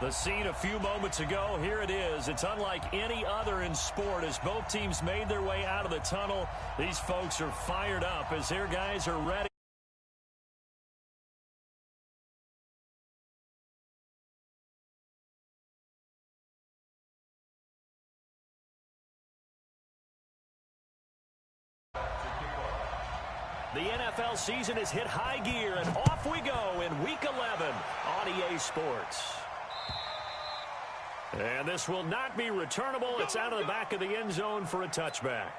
The scene a few moments ago, here it is. It's unlike any other in sport as both teams made their way out of the tunnel. These folks are fired up as their guys are ready. The NFL season has hit high gear, and off we go in Week 11 on EA Sports. And this will not be returnable. It's out of the back of the end zone for a touchback.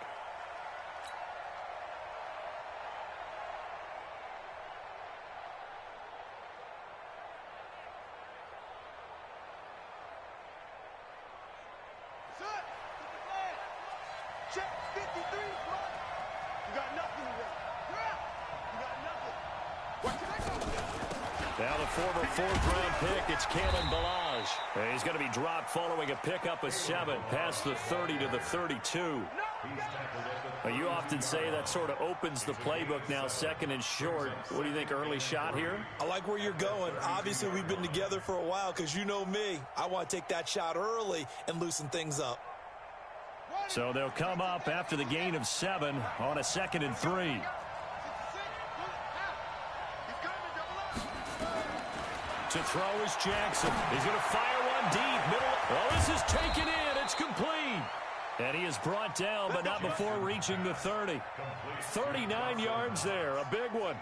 Check 53. You got nothing today. You got nothing. What can I go? Now the former fourth-round pick, it's Kalen Ballage. And he's going to be dropped following a pickup of 7 past the 30 to the 32. Now, you often say that sort of opens the playbook now, second and short. What do you think, early shot here? I like where you're going. Obviously, we've been together for a while because you know me. I want to take that shot early and loosen things up. So they'll come up after the gain of 7 on a 2nd and 3. To throw is Jackson. He's going to fire one deep. Middle. Oh, this is taken in. It's complete. And he is brought down, but not before reaching the 30. 39 yards there. A big one.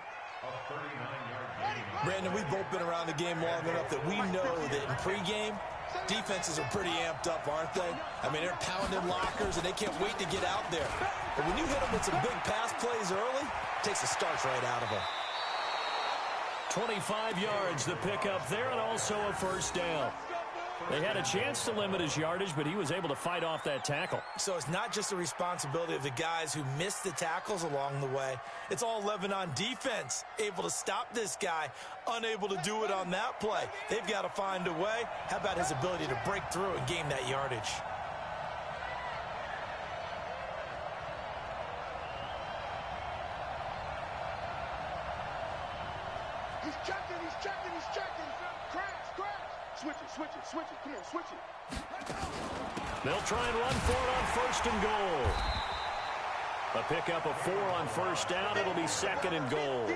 Brandon, we've both been around the game long enough that we know that in pregame, defenses are pretty amped up, aren't they? I mean, they're pounding lockers, and they can't wait to get out there. But when you hit them with some big pass plays early, it takes the starch right out of them. 25 yards, the pickup there, and also a first down. They had a chance to limit his yardage, but he was able to fight off that tackle. So it's not just the responsibility of the guys who missed the tackles along the way. It's all 11 on defense, able to stop this guy, unable to do it on that play. They've got to find a way. How about his ability to break through and gain that yardage? He's checking. Crash. Switch it. Come on, switch it. They'll try and run for it on 1st and goal. A pickup of 4 on first down. It'll be 2nd and goal.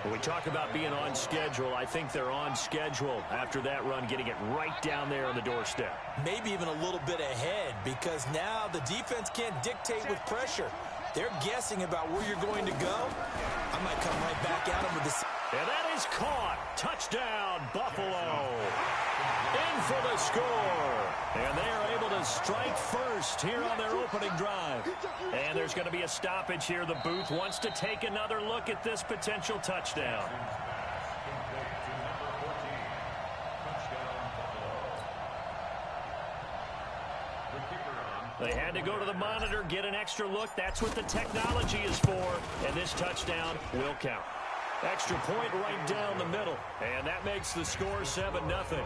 When we talk about being on schedule, I think they're on schedule after that run, getting it right down there on the doorstep. Maybe even a little bit ahead, because now the defense can't dictate with pressure. They're guessing about where you're going to go. I might come right back at them with this. And that is caught. Touchdown, Buffalo. In for the score. And they are able to strike first here on their opening drive. And there's going to be a stoppage here. The booth wants to take another look at this potential touchdown. They had to go to the monitor, get an extra look. That's what the technology is for. And this touchdown will count. Extra point right down the middle. And that makes the score 7-0.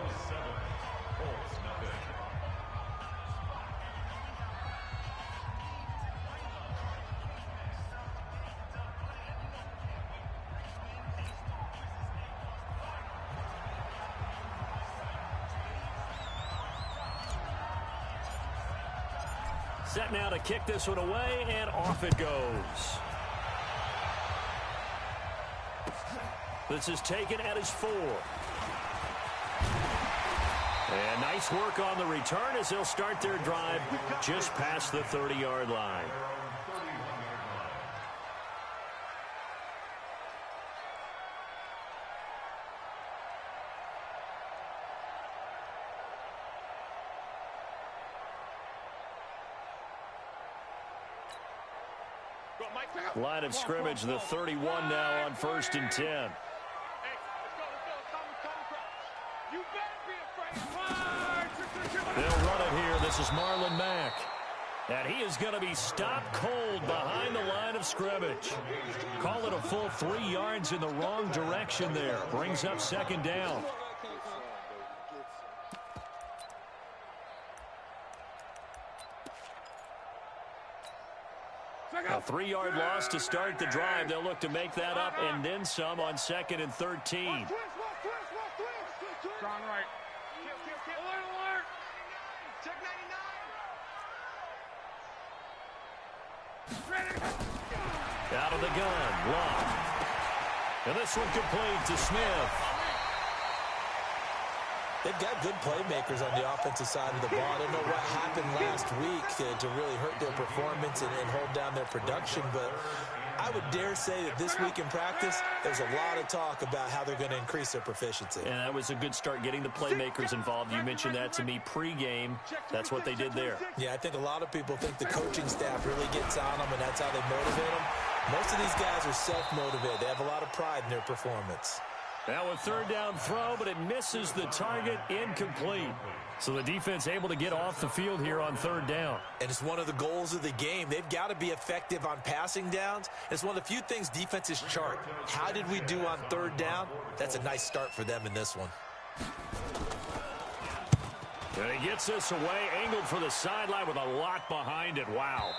Set now to kick this one away, and off it goes. This is taken at his 4. And nice work on the return as they'll start their drive just past the 30-yard line. Line of scrimmage, the 31 now on 1st and 10. They'll run it here. This is Marlon Mack. And he is going to be stopped cold behind the line of scrimmage. Call it a full 3 yards in the wrong direction there. Brings up 2nd down. A 3-yard loss to start the drive. They'll look to make that up and then some on 2nd and 13. Alert, alert! Check 99! Out of the gun, Love. And this one complete to Smith. They've got good playmakers on the offensive side of the ball. I don't know what happened last week to really hurt their performance and hold down their production, but I would dare say that this week in practice, there's a lot of talk about how they're going to increase their proficiency. And that was a good start, getting the playmakers involved. You mentioned that to me pregame. That's what they did there. Yeah, I think a lot of people think the coaching staff really gets on them, and that's how they motivate them. Most of these guys are self-motivated. They have a lot of pride in their performance. Now a third down throw, but it misses the target, incomplete. So the defense able to get off the field here on third down. And it's one of the goals of the game. They've got to be effective on passing downs. It's one of the few things defenses chart. How did we do on third down? That's a nice start for them in this one. And he gets this away, angled for the sideline with a lot behind it. Wow.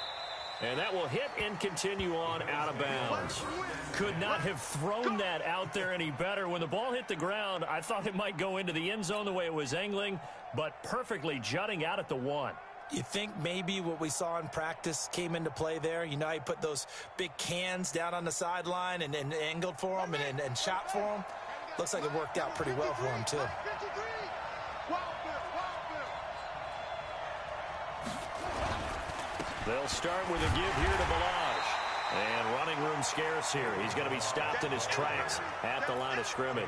And that will hit and continue on out of bounds. Could not have thrown that out there any better. When the ball hit the ground, I thought it might go into the end zone the way it was angling, but perfectly jutting out at the 1. You think maybe what we saw in practice came into play there? You know, he put those big cans down on the sideline and angled for them and shot for them. Looks like it worked out pretty well for him, too. They'll start with a give here to Balaj. And running room scarce here. He's going to be stopped in his tracks at the line of scrimmage.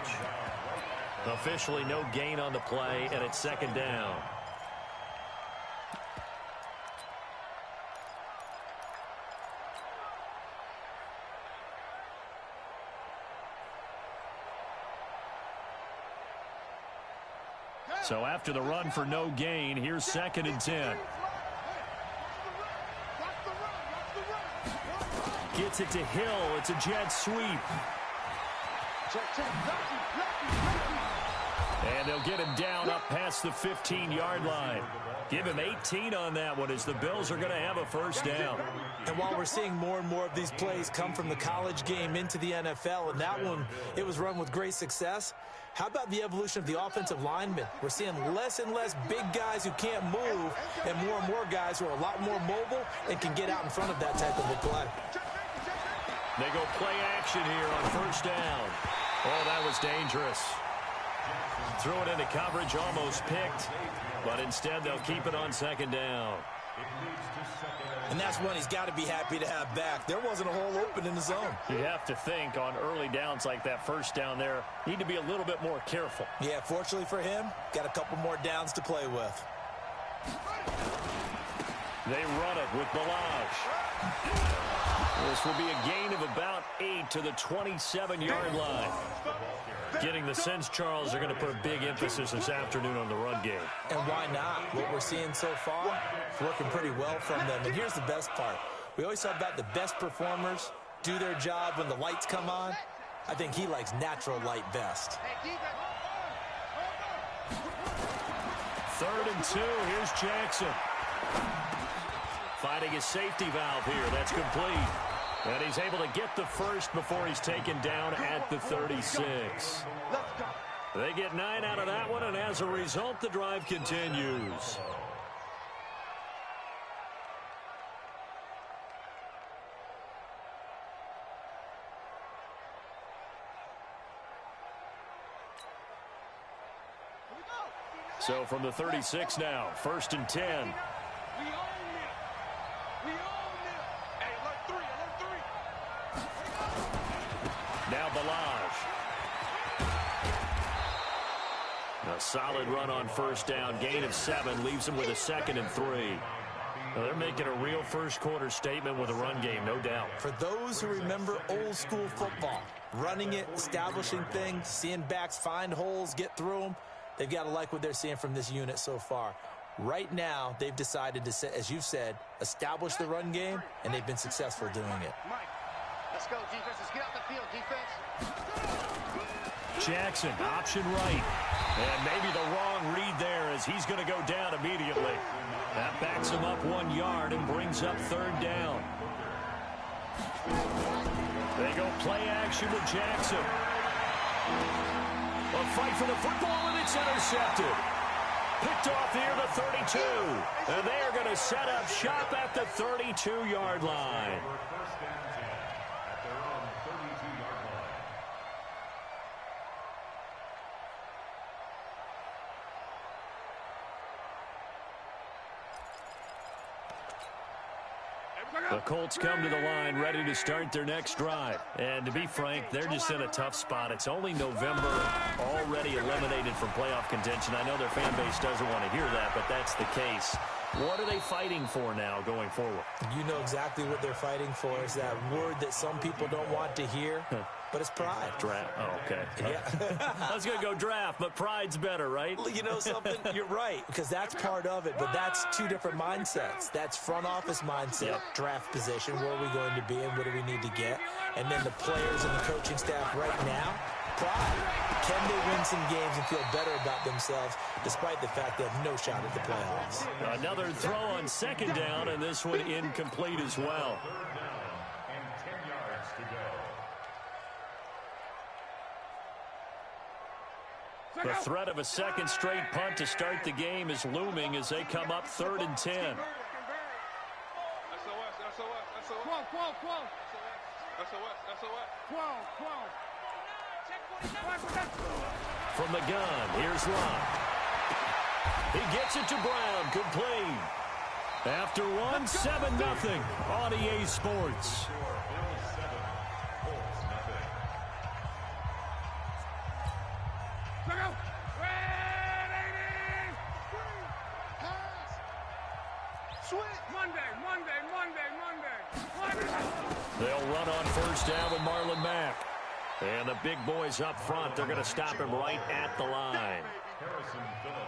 Officially no gain on the play, and it's second down. So after the run for no gain, here's second and 10. Gets it to Hill. It's a jet sweep. And they'll get him down up past the 15-yard line. Give him 18 on that one as the Bills are going to have a first down. And while we're seeing more and more of these plays come from the college game into the NFL, and that one, it was run with great success, how about the evolution of the offensive linemen? We're seeing less and less big guys who can't move and more guys who are a lot more mobile and can get out in front of that type of a play. They go play action here on first down. Oh, that was dangerous. Threw it into coverage, almost picked, but instead they'll keep it on second down. And that's one he's got to be happy to have back. There wasn't a hole open in the zone. You have to think on early downs like that first down there, need to be a little bit more careful. Yeah, fortunately for him, got a couple more downs to play with. They run it with Balaj. This will be a gain of about 8 to the 27-yard line. Getting the sense, Charles, are going to put a big emphasis this afternoon on the run game. And why not? What we're seeing so far, it's working pretty well from them. And here's the best part. We always talk about the best performers do their job when the lights come on. I think he likes natural light best. Third and 2. Here's Jackson. Finding his safety valve here. That's complete. And he's able to get the first before he's taken down at the 36. They get 9 out of that one, and as a result, the drive continues. So from the 36 now, first and 10. Now Balaj. A solid run on first down. Gain of 7 leaves him with a second and 3. Now they're making a real first quarter statement with a run game, no doubt. For those who remember old school football, running it, establishing things, seeing backs find holes, get through them, they've got to like what they're seeing from this unit so far. Right now, they've decided to, as you've said, establish the run game, and they've been successful doing it. Let's go, defense. Let's get out the field, defense. Jackson, option right. And maybe the wrong read there as he's going to go down immediately. That backs him up 1 yard and brings up third down. They go play action with Jackson. A fight for the football, and it's intercepted. Picked off near the 32. And they are going to set up shop at the 32-yard line. First down 10 at their own 32-yard line. The Colts come to the line ready to start their next drive. And to be frank, they're just in a tough spot. It's only November, already eliminated from playoff contention. I know their fan base doesn't want to hear that, but that's the case. What are they fighting for now going forward? You know exactly what they're fighting for. Is that word that some people don't want to hear, but it's pride. Draft. Oh, okay. Yeah. I was going to go draft, but pride's better, right? You know something? You're right, because that's part of it, but that's two different mindsets. That's front office mindset, draft position, where are we going to be and what do we need to get? And then the players and the coaching staff right now, pride. Can they win some games and feel better about themselves despite the fact they have no shot at the playoffs? Another throw on second down, and this one incomplete as well. Third down and 10 yards to go. The threat of a second straight punt to start the game is looming as they come up 3rd and 10. SOS. From the gun, here's Locke. He gets it to Brown, complete. After one, 7-0 on EA Sports. They'll run on first down with Marlon Mack. And the big boys up front, they're going to stop him right at the line.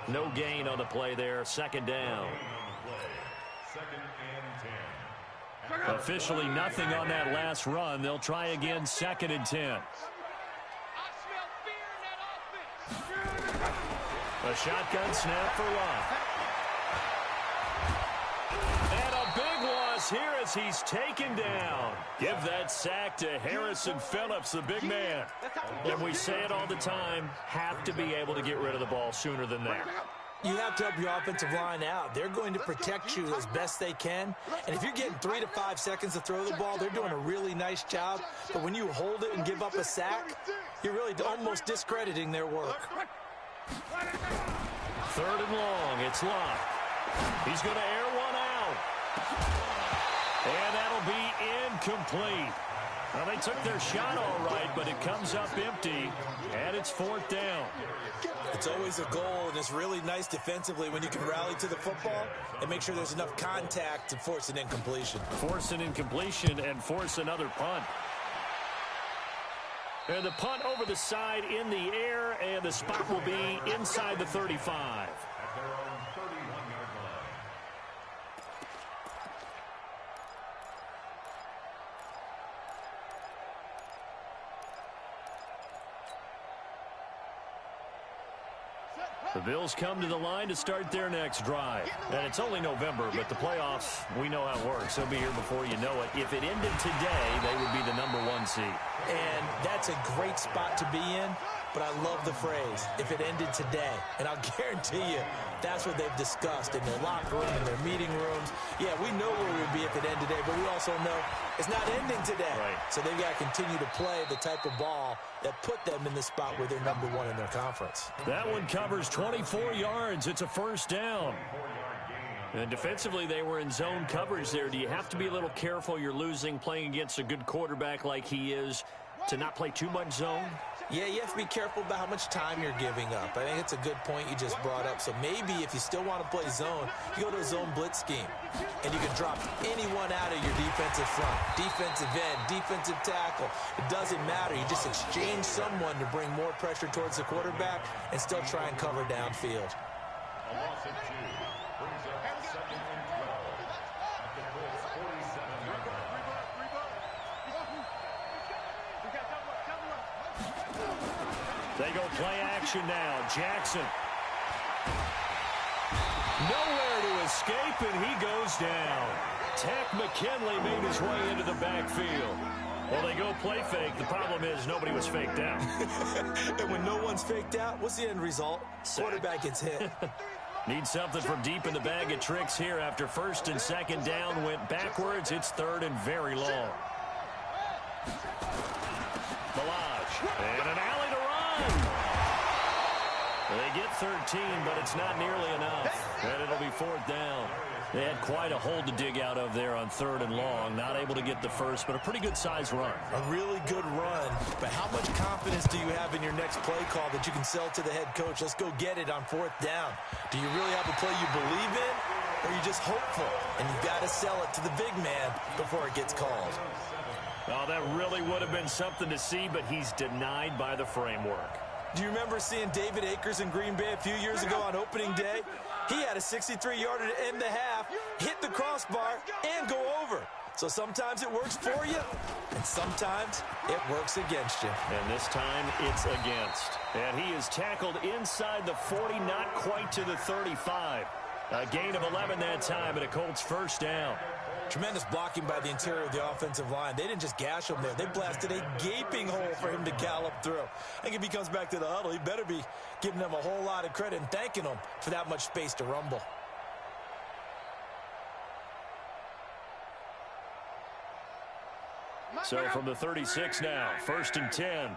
No gain on the play there, second down. Officially nothing on that last run. They'll try again, 2nd and 10. A shotgun snap for Locke. And a big loss here as he's taken down. Give that sack to Harrison Phillips, the big man. And we say it all the time, have to be able to get rid of the ball sooner than that. You have to help your offensive line out. They're going to protect you as best they can. And if you're getting 3 to 5 seconds to throw the ball, they're doing a really nice job. But when you hold it and give up a sack, you're really almost discrediting their work. 3rd and long, it's Locke. He's going to air one out. And that'll be incomplete. Well, they took their shot all right, but it comes up empty, and it's 4th down. It's always a goal, and it's really nice defensively when you can rally to the football and make sure there's enough contact to force an incompletion. Force an incompletion and force another punt. And the punt over the side in the air, and the spot will be inside the 35. At their own 31-yard line. The Bills come to the line to start their next drive. And it's only November, but the playoffs, we know how it works. They'll be here before you know it. If it ended today, they would be the #1 seed. And that's a great spot to be in, but I love the phrase, if it ended today. And I'll guarantee you, that's what they've discussed in their locker room, in their meeting rooms. Yeah, we know where we'd be if it ended today, but we also know it's not ending today. Right. So they've got to continue to play the type of ball that put them in the spot where they're #1 in their conference. That one covers 24 yards. It's a first down. And defensively, they were in zone coverage there. Do you have to be a little careful? You're losing, playing against a good quarterback like he is, to not play too much zone? Yeah, you have to be careful about how much time you're giving up. I think it's a good point you just brought up. So maybe if you still want to play zone, you go to a zone blitz scheme. And you can drop anyone out of your defensive front, defensive end, defensive tackle. It doesn't matter. You just exchange someone to bring more pressure towards the quarterback and still try and cover downfield. A loss of 2 brings up 2nd and 12 at the Colts' 47-yard line. They go play action now. Jackson. Nowhere to escape, and he goes down. Tech McKinley made his way into the backfield. Well, they go play fake. The problem is nobody was faked out. And when no one's faked out, what's the end result? Quarterback gets hit. Need something from deep in the bag of tricks here after first and second down went backwards. It's third and very long. Balaj, and an alley to run. They get 13, but it's not nearly enough. And it'll be fourth down. They had quite a hole to dig out of there on third and long. Not able to get the first, but a pretty good-sized run. A really good run. But how much confidence do you have in your next play call that you can sell to the head coach? Let's go get it on fourth down. Do you really have a play you believe in, or are you just hopeful? And you've got to sell it to the big man before it gets called. Oh, that really would have been something to see, but he's denied by the framework. Do you remember seeing David Akers in Green Bay a few years ago on opening day? He had a 63-yarder to end the half, hit the crossbar, and go over. So sometimes it works for you, and sometimes it works against you. And this time, it's against. And he is tackled inside the 40, not quite to the 35. A gain of 11 that time, and a Colts first down. Tremendous blocking by the interior of the offensive line. They didn't just gash him there. They blasted a gaping hole for him to gallop through. I think if he comes back to the huddle, he better be giving them a whole lot of credit and thanking them for that much space to rumble. So from the 36 now, first and 10.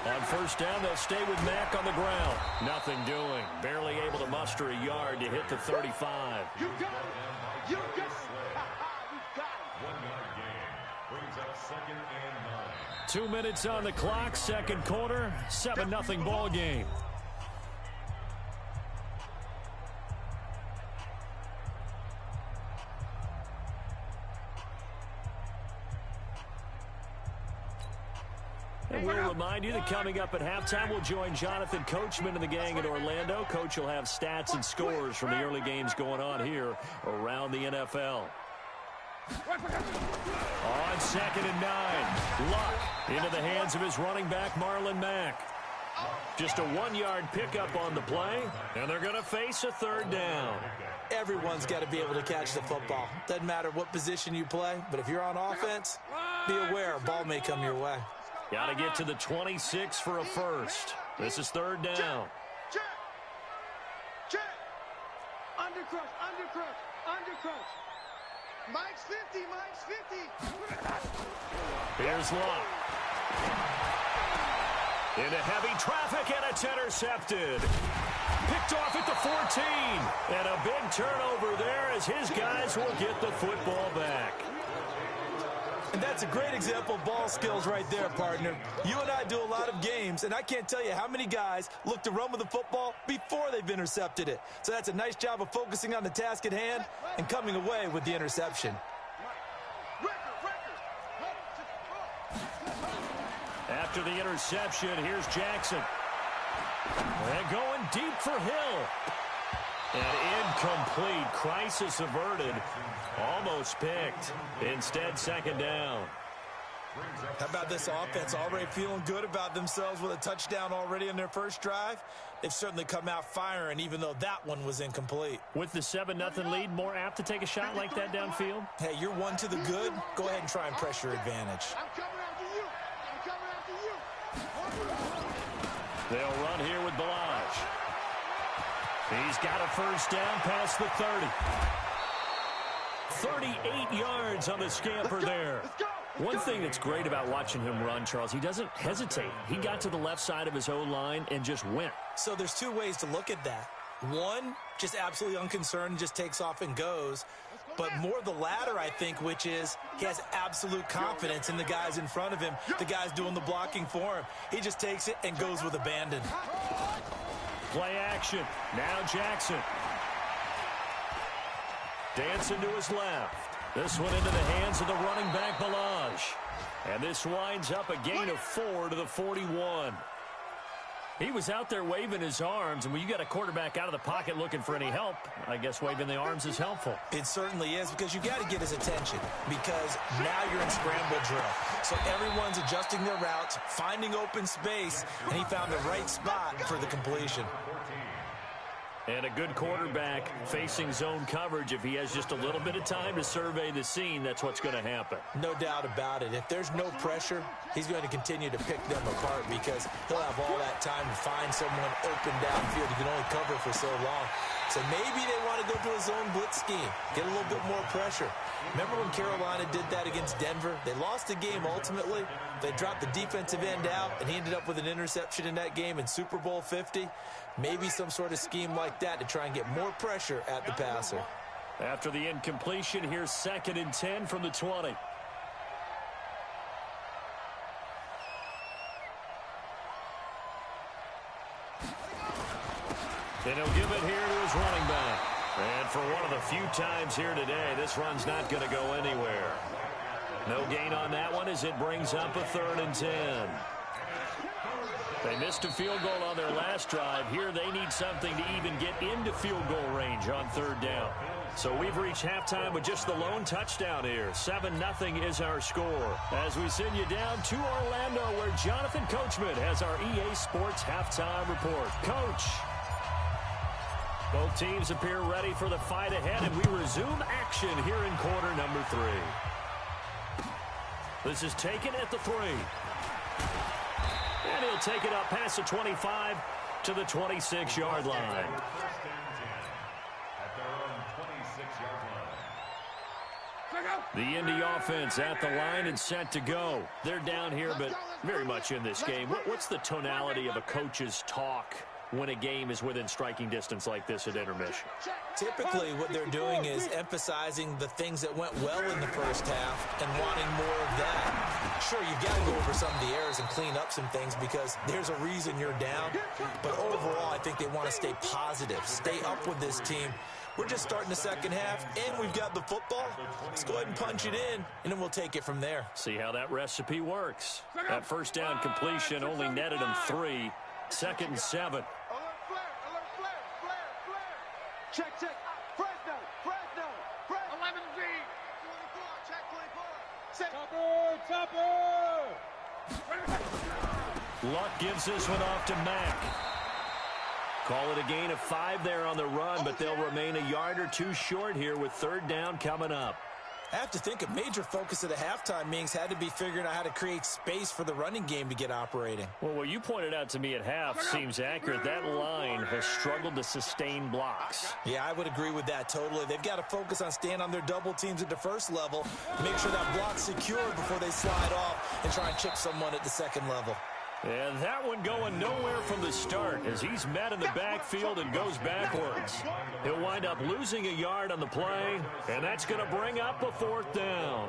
On first down, they'll stay with Mack on the ground. Nothing doing. Barely able to muster a yard to hit the 35. You got it. You got it. We got it. 1 yard gain. Brings up second and 9. 2 minutes on the clock, second quarter, 7-0 ball game. And we'll remind you that coming up at halftime, we'll join Jonathan Coachman and the gang in Orlando. Coach will have stats and scores from the early games going on here around the NFL. On second and 9, Luck into the hands of his running back, Marlon Mack. Just a 1-yard pickup on the play, and they're going to face a third down. Everyone's got to be able to catch the football. Doesn't matter what position you play, but if you're on offense, be aware a ball may come your way. Got to get to the 26 for a first. This is third down. Check. Check. Undercrush. Undercrush. Undercrush. Mike's 50. Mike's 50. Here's Luck. Into heavy traffic, and it's intercepted. Picked off at the 14. And a big turnover there as his guys will get the football back. And that's a great example of ball skills right there, partner. You and I do a lot of games, and I can't tell you how many guys look to run with the football before they've intercepted it. So that's a nice job of focusing on the task at hand and coming away with the interception. After the interception, here's Jackson. And going deep for Hill. And incomplete. Crisis averted. Almost picked. Instead, second down. How about this offense? Already feeling good about themselves with a touchdown already in their first drive. They've certainly come out firing, even though that one was incomplete. With the 7-0 lead, more apt to take a shot like that downfield? Hey, you're one to the good. Go ahead and try and press your advantage. I'm coming after you. I'm coming after you. They'll run here with Balaj. He's got a first down past the 30. 38 yards on the scamper there. One thing that's great about watching him run, Charles, he doesn't hesitate. He got to the left side of his O-line and just went. So there's two ways to look at that. One, just absolutely unconcerned, just takes off and goes. But more the latter, I think, which is he has absolute confidence in the guys in front of him, the guys doing the blocking for him. He just takes it and goes with abandon. Play action. Now Jackson. Dancing to his left. This one into the hands of the running back, Balaj. And this winds up a gain of 4 to the 41. He was out there waving his arms, and when you got a quarterback out of the pocket looking for any help, I guess waving the arms is helpful. It certainly is, because you got to get his attention, because now you're in scramble drill. So everyone's adjusting their routes, finding open space, and he found the right spot for the completion. And a good quarterback facing zone coverage, if he has just a little bit of time to survey the scene, that's what's going to happen. No doubt about it. If there's no pressure, he's going to continue to pick them apart because he'll have all that time to find someone open downfield. He can only cover for so long. So maybe they want to go to a zone blitz scheme, get a little bit more pressure. Remember when Carolina did that against Denver? They lost the game ultimately. They dropped the defensive end out, and he ended up with an interception in that game in Super Bowl 50. Maybe some sort of scheme like that to try and get more pressure at the passer. After the incompletion, here's 2nd and 10 from the 20. And he'll give it here to his running back. And for one of the few times here today, this run's not going to go anywhere. No gain on that one as it brings up a 3rd and 10. They missed a field goal on their last drive. Here they need something to even get into field goal range on 3rd down. So we've reached halftime with just the lone touchdown here. 7-0 is our score. As we send you down to Orlando, where Jonathan Coachman has our EA Sports halftime report. Coach. Both teams appear ready for the fight ahead, and we resume action here in quarter number 3. This is taken at the 3. And he'll take it up past the 25 to the 26-yard line. The Indy offense at the line and set to go. They're down here, but very much in this game. What's the tonality of a coach's talk when a game is within striking distance like this at intermission? Typically, what they're doing is emphasizing the things that went well in the first half and wanting more of that. Sure, you've got to go over some of the errors and clean up some things because there's a reason you're down. But overall, I think they want to stay positive, stay up with this team. We're just starting the second half, and we've got the football. Let's go ahead and punch it in, and then we'll take it from there. See how that recipe works. That first down completion only netted them 3. 2nd and 7. Alert flare. Check. Fresno. 11Z. Check 24. Topper. Luck gives this one off to Mack. Call it a gain of 5 there on the run, but they'll remain a yard or 2 short here with 3rd down coming up. I have to think a major focus of the halftime meetings had to be figuring out how to create space for the running game to get operating. Well, what you pointed out to me at half seems accurate. That line has struggled to sustain blocks. Yeah, I would agree with that totally. They've got to focus on staying on their double teams at the first level, make sure that block's secure before they slide off and try and chip someone at the second level. And that one going nowhere from the start as he's met in the backfield and goes backwards. He'll wind up losing a yard on the play, and that's going to bring up a 4th down.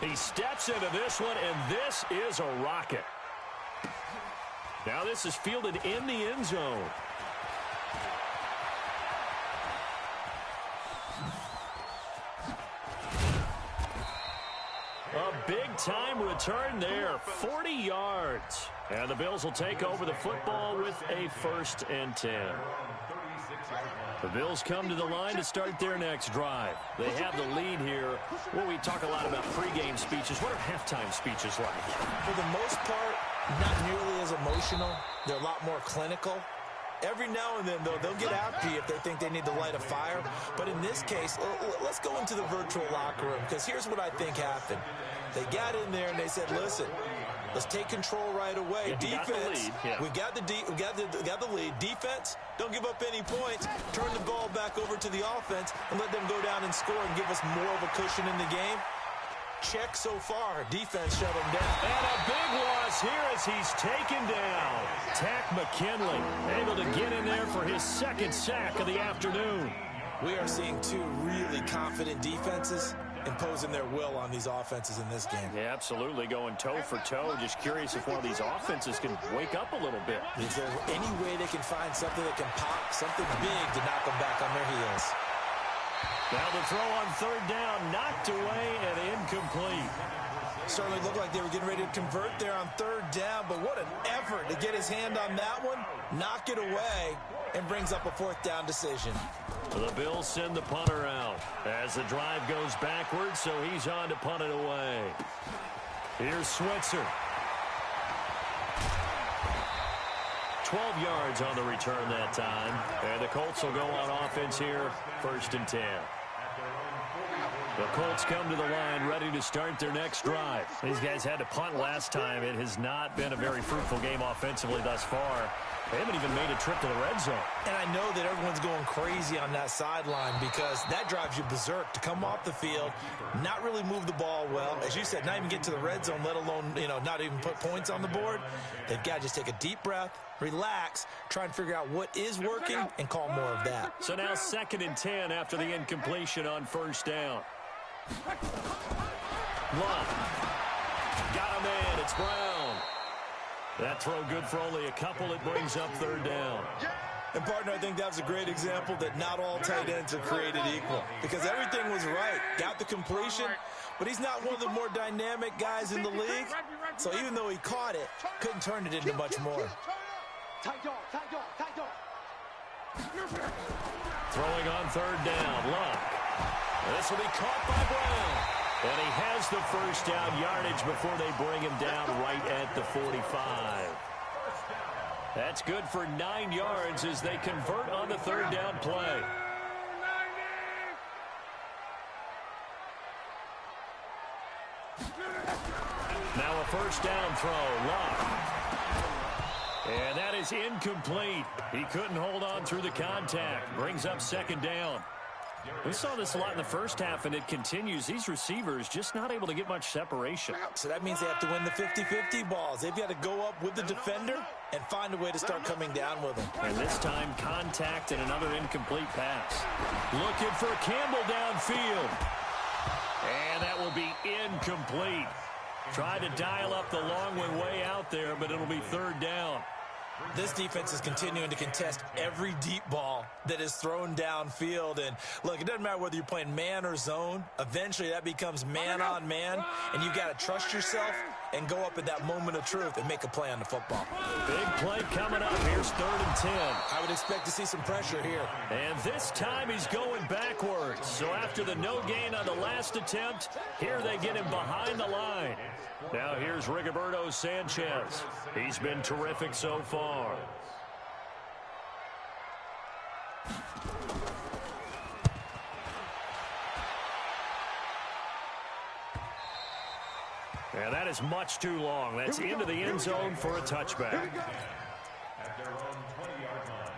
He steps into this one, and this is a rocket. Now this is fielded in the end zone. A big-time return there, 40 yards. And the Bills will take over the football with a 1st and 10. The Bills come to the line to start their next drive. They have the lead here. Well, we talk a lot about pregame speeches. What are halftime speeches like? For the most part, not nearly as emotional. They're a lot more clinical. Every now and then, though, they'll get after you if they think they need to light a fire. But in this case, let's go into the virtual locker room, because here's what I think happened. They got in there and they said, listen, let's take control right away. Defense, we've got the lead. Defense, don't give up any points. Turn the ball back over to the offense and let them go down and score and give us more of a cushion in the game. Check so far. Defense shut him down. And a big loss here as he's taken down. Tack McKinley able to get in there for his 2nd sack of the afternoon. We are seeing 2 really confident defenses imposing their will on these offenses in this game. Yeah, absolutely, going toe for toe. Just curious if one of these offenses can wake up a little bit. Is there any way they can find something that can pop, something big to knock them back on their heels? Now the throw on 3rd down, knocked away and incomplete. Certainly looked like they were getting ready to convert there on 3rd down, but what an effort to get his hand on that one, knock it away, and brings up a 4th down decision. The Bills send the punter out as the drive goes backwards, so he's on to punt it away. Here's Switzer. 12 yards on the return that time. And the Colts will go on offense here, 1st and 10. The Colts come to the line ready to start their next drive. These guys had to punt last time. It has not been a very fruitful game offensively thus far. They haven't even made a trip to the red zone. And I know that everyone's going crazy on that sideline because that drives you berserk to come off the field, not really move the ball well. As you said, not even get to the red zone, let alone, not even put points on the board. They've got to just take a deep breath, relax, try and figure out what is working, and call more of that. So now 2nd and 10 after the incompletion on 1st down. Luck. Got him in. It's Brown. That throw good for only a couple. It brings up 3rd down. And, partner, I think that was a great example that not all tight ends are created equal because everything was right. Got the completion, but he's not one of the more dynamic guys in the league. So even though he caught it, couldn't turn it into much more. Tight dog, tight dog, tight dog. Throwing on 3rd down. Luck. This will be caught by Brown. And he has the 1st down yardage before they bring him down right at the 45. That's good for 9 yards as they convert on the 3rd down play. Now a 1st down throw. Luck. And that is incomplete. He couldn't hold on through the contact. Brings up 2nd down. We saw this a lot in the first half, and it continues. These receivers just not able to get much separation. So that means they have to win the 50-50 balls. They've got to go up with the defender and find a way to start coming down with them. And this time, contact and another incomplete pass. Looking for Campbell downfield. And that will be incomplete. Tried to dial up the long one way out there, but it'll be 3rd down. This defense is continuing to contest every deep ball that is thrown downfield. And, look, it doesn't matter whether you're playing man or zone. Eventually, that becomes man on man, and you've got to trust yourself and go up at that moment of truth and make a play on the football. Big play coming up. Here's 3rd and 10. I would expect to see some pressure here. And this time he's going backwards. So after the no gain on the last attempt, here they get him behind the line. Now here's Rigoberto Sanchez. He's been terrific so far. And that is much too long. That's into the end zone for a touchback. At their own 20-yard line.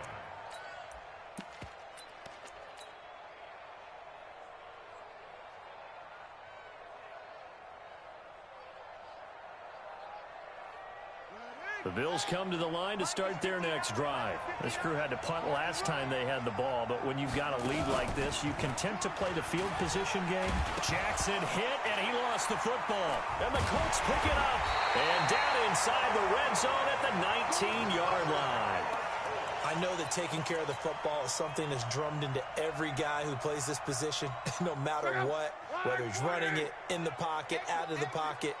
The Bills come to the line to start their next drive. This crew had to punt last time they had the ball, but when you've got a lead like this, you content to play the field position game. Jackson hit, and he lost the football. And the Colts pick it up. And down inside the red zone at the 19-yard line. I know that taking care of the football is something that's drummed into every guy who plays this position, no matter what, whether he's running it, in the pocket, out of the pocket.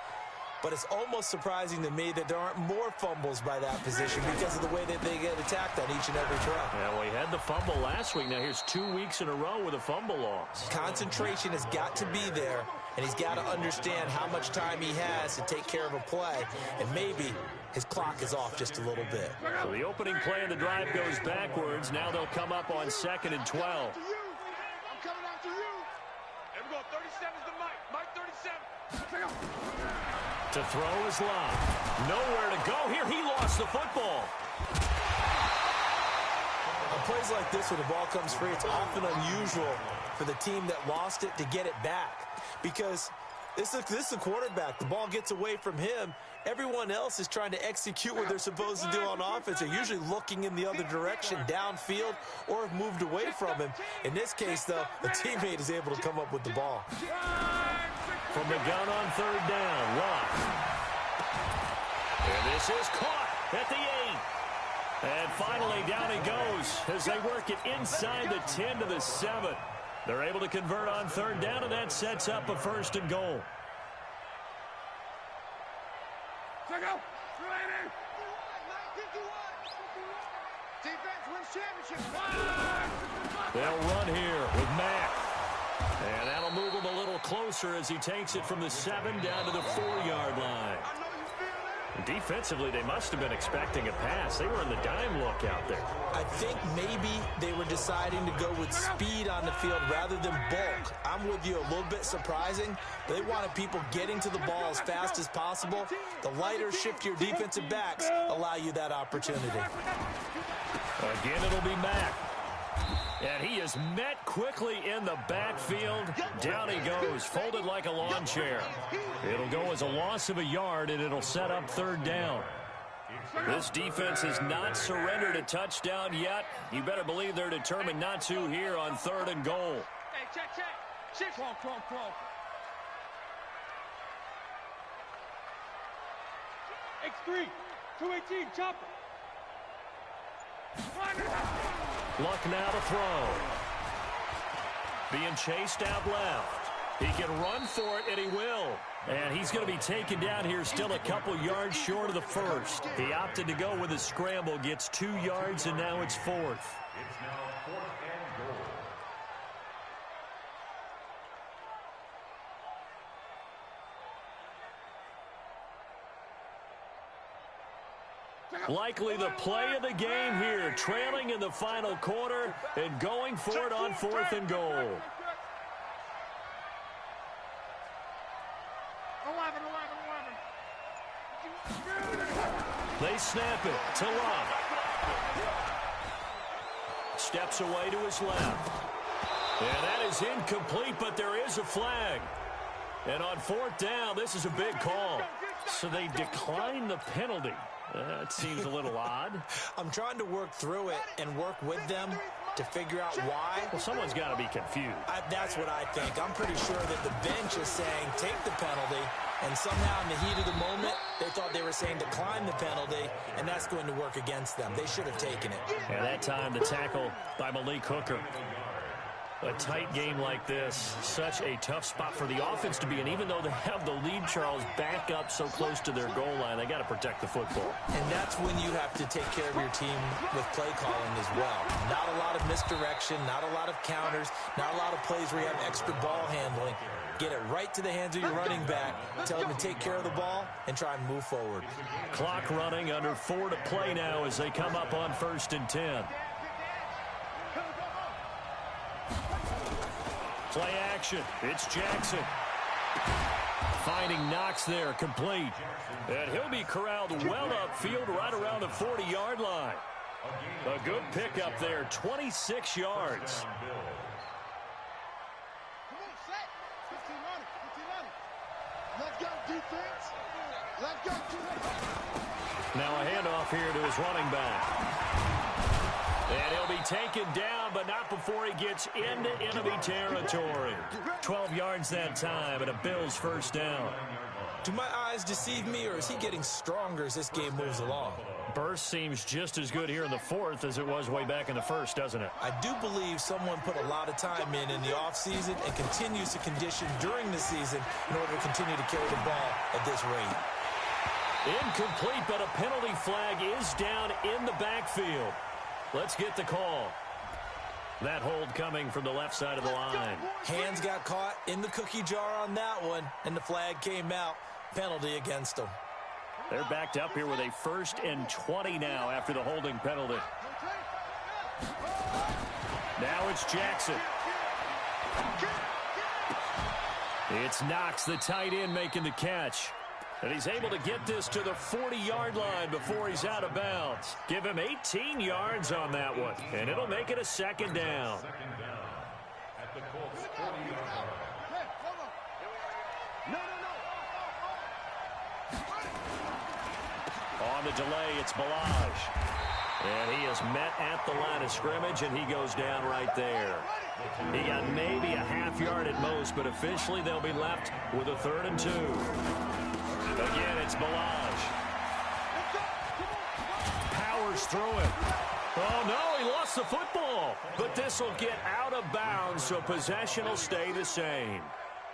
But it's almost surprising to me that there aren't more fumbles by that position because of the way that they get attacked on each and every try. Yeah, we had the fumble last week. Now here's 2 weeks in a row with a fumble loss. Concentration has got to be there, and he's got to understand how much time he has to take care of a play, and maybe his clock is off just a little bit. So the opening play of the drive goes backwards. Now they'll come up on 2nd and 12. I'm coming after you. There we go. 37's the Mike. Mike 37. To throw is Love. Nowhere to go here. He lost the football. On plays like this, when the ball comes free, it's often unusual for the team that lost it to get it back. Because this is a quarterback. The ball gets away from him. Everyone else is trying to execute what they're supposed to do on offense. They're usually looking in the other direction, downfield, or have moved away from him. In this case, though, the teammate is able to come up with the ball. From the gun on 3rd down, Love. And this is caught at the 8. And finally, down he goes as they work it inside the 10 to the 7. They're able to convert on 3rd down, and that sets up a 1st and goal. Defense wins championship. They'll run here with Mack. And that'll move him a little closer as he takes it from the 7 down to the 4-yard line. Defensively, they must have been expecting a pass. They were in the dime look out there. I think maybe they were deciding to go with speed on the field rather than bulk. I'm with you, a little bit surprising. They wanted people getting to the ball as fast as possible. The lighter, shiftier defensive backs allow you that opportunity. Again, it'll be Mack. And he is met quickly in the backfield. Down he goes, folded like a lawn chair. It'll go as a loss of a yard, and it'll set up third down. This defense has not surrendered a touchdown yet. You better believe they're determined not to here on 3rd and goal. Hey, check. Shift. Come on. X3, 218, chopper. Luck now to throw. Being chased out left. He can run for it, and he will. And he's going to be taken down here still a couple yards short of the first. He opted to go with a scramble, gets 2 yards, and now it's 4th. It's now 4th and goal. Likely the play of the game here, trailing in the final quarter and going for it on 4th and goal. 11. They snap it to Love. Steps away to his left. And that is incomplete, but there is a flag. And on 4th down, this is a big call. So they decline the penalty. That seems a little odd. I'm trying to work through it and work with them to figure out why. Well, someone's got to be confused. That's what I think. I'm pretty sure that the bench is saying take the penalty, and somehow in the heat of the moment, they thought they were saying decline the penalty, and that's going to work against them. They should have taken it. And that time, the tackle by Malik Hooker. A tight game like this, such a tough spot for the offense to be in. Even though they have the lead, Charles, back up so close to their goal line, they got to protect the football. And that's when you have to take care of your team with play calling as well. Not a lot of misdirection, not a lot of counters, not a lot of plays where you have extra ball handling. Get it right to the hands of your running back, tell him to take care of the ball, and try and move forward. Clock running, under 4 to play now as they come up on 1st and 10. Play action. It's Jackson. Finding Knox there, complete. And he'll be corralled well upfield right around the 40-yard line. A good pickup there, 26 yards. Come on, set. 15 on it. Let's go, defense. Let's go, defense. Now a handoff here to his running back. And he'll be taken down, but not before he gets into enemy territory. 12 yards that time, and a Bills 1st down. Do my eyes deceive me, or is he getting stronger as this game moves along? Burst seems just as good here in the 4th as it was way back in the 1st, doesn't it? I do believe someone put a lot of time in the offseason and continues to condition during the season in order to continue to carry the ball at this rate. Incomplete, but a penalty flag is down in the backfield. Let's get the call. That hold coming from the left side of the line. Hands got caught in the cookie jar on that one, and the flag came out. Penalty against them. They're backed up here with a 1st and 20 now after the holding penalty. Now it's Jackson. It's Knox, the tight end, making the catch. And he's able to get this to the 40-yard line before he's out of bounds. Give him 18 yards on that one, and it'll make it a 2nd down. At the Colts 40-yard line. On the delay, it's Balaj. And he is met at the line of scrimmage, and he goes down right there. He got maybe a half yard at most, but officially they'll be left with a 3rd and 2. Again, it's Balaj. Powers through it. Oh, no, he lost the football. But this will get out of bounds, so possession will stay the same.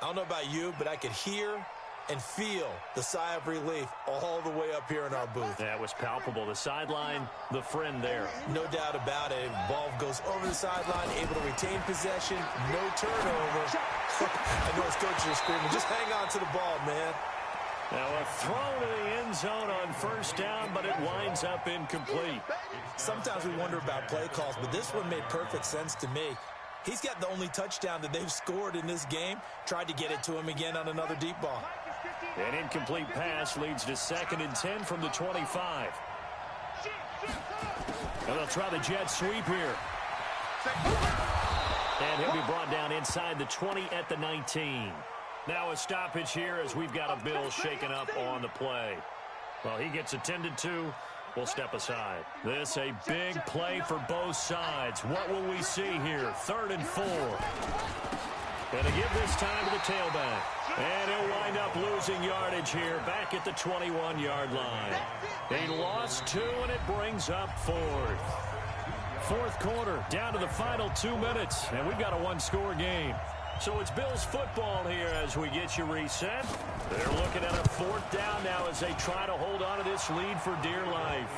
I don't know about you, but I could hear and feel the sigh of relief all the way up here in our booth. That was palpable. The sideline, the friend there. No doubt about it. Ball goes over the sideline, able to retain possession, no turnover. I know his coaches are screaming, just hang on to the ball, man. Now a throw to the end zone on first down, but it winds up incomplete. Sometimes we wonder about play calls, but this one made perfect sense to me. He's got the only touchdown that they've scored in this game. Tried to get it to him again on another deep ball. An incomplete pass leads to 2nd and 10 from the 25. And they'll try the jet sweep here. And he'll be brought down inside the 20 at the 19. Now a stoppage here as we've got a Bill shaken up on the play. Well, he gets attended to. We'll step aside. This a big play for both sides. What will we see here? 3rd and 4. Gonna give this time to the tailback. And he'll wind up losing yardage here back at the 21-yard line. He lost 2, and it brings up 4th. 4th quarter, down to the final 2 minutes, and we've got a one-score game. So it's Bills football here as we get you reset. They're looking at a 4th down now as they try to hold on to this lead for dear life.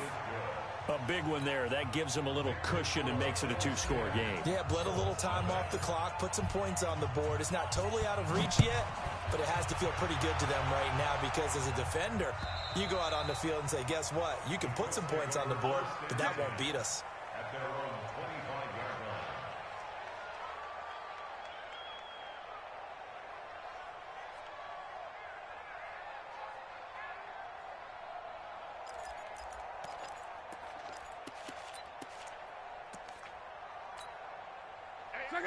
A big one there. That gives them a little cushion and makes it a 2-score game. Yeah, bled a little time off the clock, put some points on the board. It's not totally out of reach yet, but it has to feel pretty good to them right now because as a defender, you go out on the field and say, guess what? You can put some points on the board, but that won't beat us. At their own 25-yard line.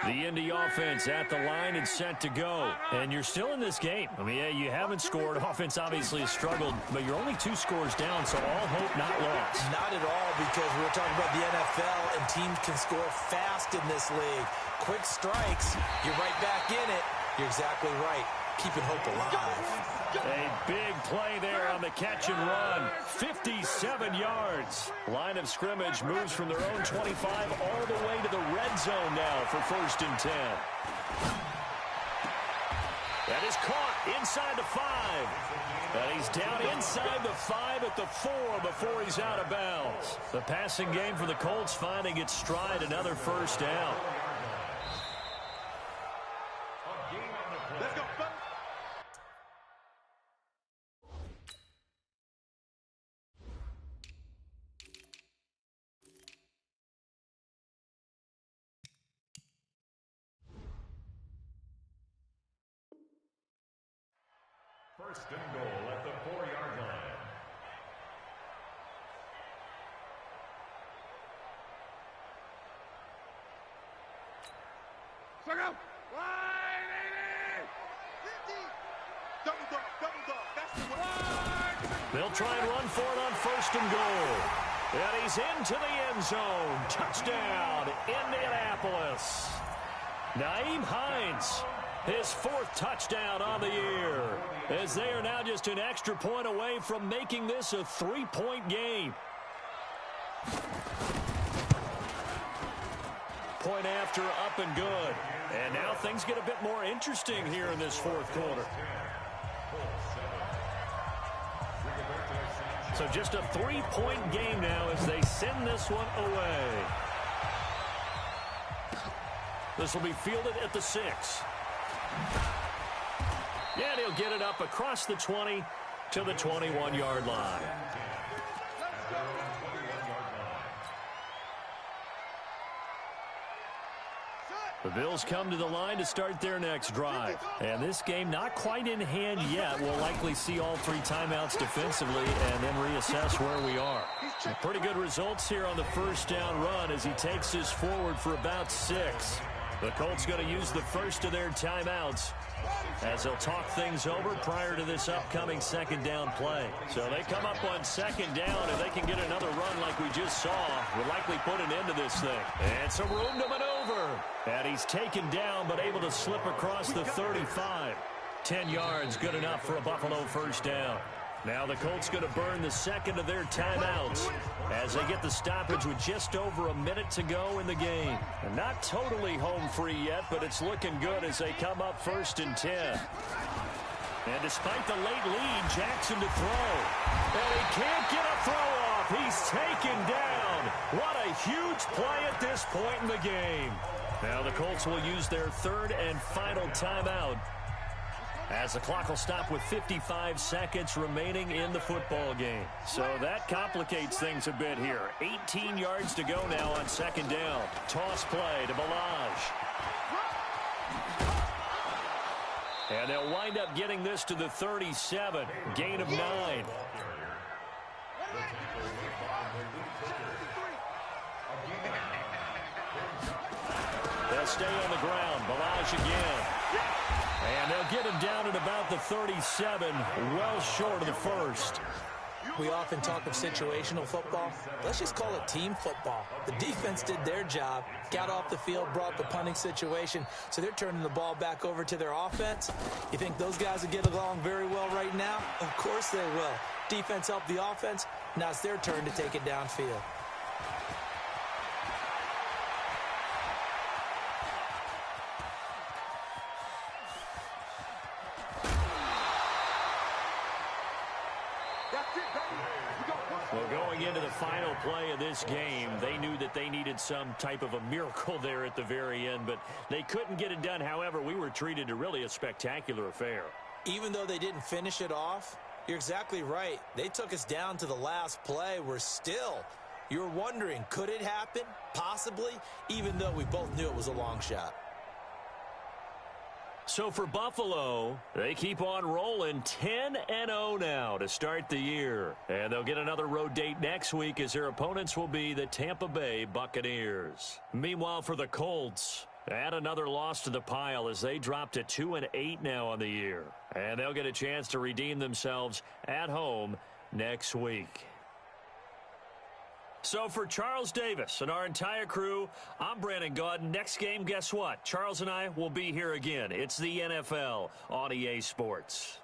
The Indy offense at the line and set to go. And you're still in this game. I mean, yeah, you haven't scored. Offense obviously has struggled, but you're only 2 scores down, so all hope not lost. Not at all, because we're talking about the NFL, and teams can score fast in this league. Quick strikes, you're right back in it. You're exactly right. Keeping hope alive. A big play there on the catch and run. 57 yards. Line of scrimmage moves from their own 25 all the way to the red zone now for 1st and 10. That is caught inside the 5. And he's down inside the 5 at the 4 before he's out of bounds. The passing game for the Colts finding its stride, another 1st down. Let's go, fellas. First and goal at the 4-yard line. Suck out. Line 80. 50. Double dog. That's the one. They'll try and run for it on 1st and goal. And he's into the end zone. Touchdown, Indianapolis. Nyheim Hines, his 4th touchdown on the year, as they are now just an extra point away from making this a 3-point game. Point after, up and good. And now things get a bit more interesting here in this 4th quarter. So just a 3-point game now as they send this one away. This will be fielded at the 6. And he'll get it up across the 20 to the 21-yard line. The Bills come to the line to start their next drive. And this game not quite in hand yet. We'll likely see all 3 timeouts defensively and then reassess where we are. Pretty good results here on the 1st down run as he takes this forward for about 6. The Colts going to use the first of their timeouts as they'll talk things over prior to this upcoming 2nd down play. So they come up on 2nd down. If they can get another run like we just saw, we'll likely put an end to this thing. And some room to maneuver. And he's taken down but able to slip across the 35. 10 yards, good enough for a Buffalo 1st down. Now the Colts going to burn the 2nd of their timeouts as they get the stoppage with just over a minute to go in the game. And not totally home free yet, but it's looking good as they come up 1st and 10. And despite the late lead, Jackson to throw. And he can't get a throw off. He's taken down. What a huge play at this point in the game. Now the Colts will use their 3rd and final timeout as the clock will stop with 55 seconds remaining in the football game. So that complicates things a bit here. 18 yards to go now on second down. Toss play to Balaj. And they'll wind up getting this to the 37. Gain of 9. They'll stay on the ground. Balaj again. And they'll get him down at about the 37, well short of the first. We often talk of situational football. Let's just call it team football. The defense did their job, got off the field, brought the punting situation, so they're turning the ball back over to their offense. You think those guys will get along very well right now? Of course they will. Defense helped the offense. Now it's their turn to take it downfield. Well, going into the final play of this game, they knew that they needed some type of a miracle there at the very end, but they couldn't get it done. However, we were treated to really a spectacular affair. Even though they didn't finish it off, you're exactly right. They took us down to the last play. You're wondering, could it happen? Possibly, even though we both knew it was a long shot. So for Buffalo, they keep on rolling 10-0 now to start the year. And they'll get another road date next week as their opponents will be the Tampa Bay Buccaneers. Meanwhile, for the Colts, add another loss to the pile as they drop to 2-8 now on the year. And they'll get a chance to redeem themselves at home next week. So for Charles Davis and our entire crew, I'm Brandon Gaudin. Next game, guess what? Charles and I will be here again. It's the NFL on EA Sports.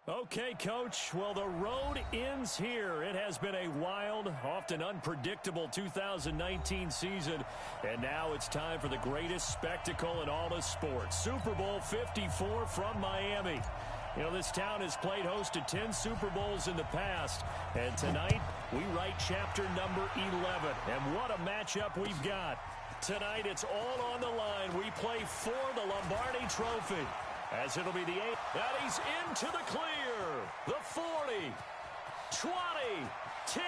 Okay, Coach. Well, the road ends here. It has been a wild, often unpredictable 2019 season. And now it's time for the greatest spectacle in all of sports. Super Bowl 54 from Miami. You know, this town has played host to 10 Super Bowls in the past. And tonight, we write chapter number 11. And what a matchup we've got. Tonight, it's all on the line. We play for the Lombardi Trophy. As it'll be the 8th. And he's into the clear. The 40. 20. 10.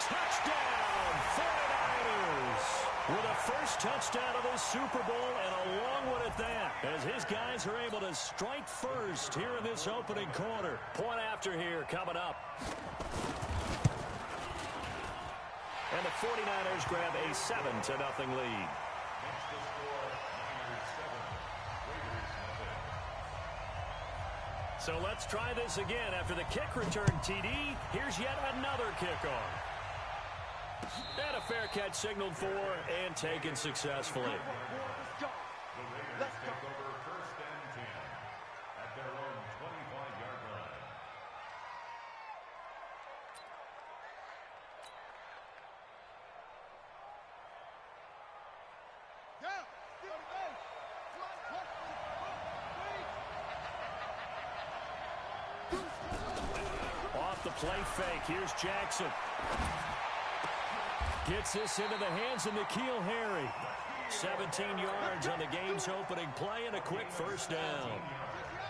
Touchdown, 49ers. With a first touchdown of this Super Bowl and a long one at that. As his guys are able to strike first here in this opening quarter. Point after here coming up. And the 49ers grab a 7-0 lead. So let's try this again. After the kick return TD, here's yet another kickoff. And a fair catch signaled for and taken successfully. Let's go. First and 10 at their own 25-yard line. Down. Off the play fake, here's Jackson. Gets this into the hands of N'Keal Harry. 17 yards on the game's opening play and a quick first down.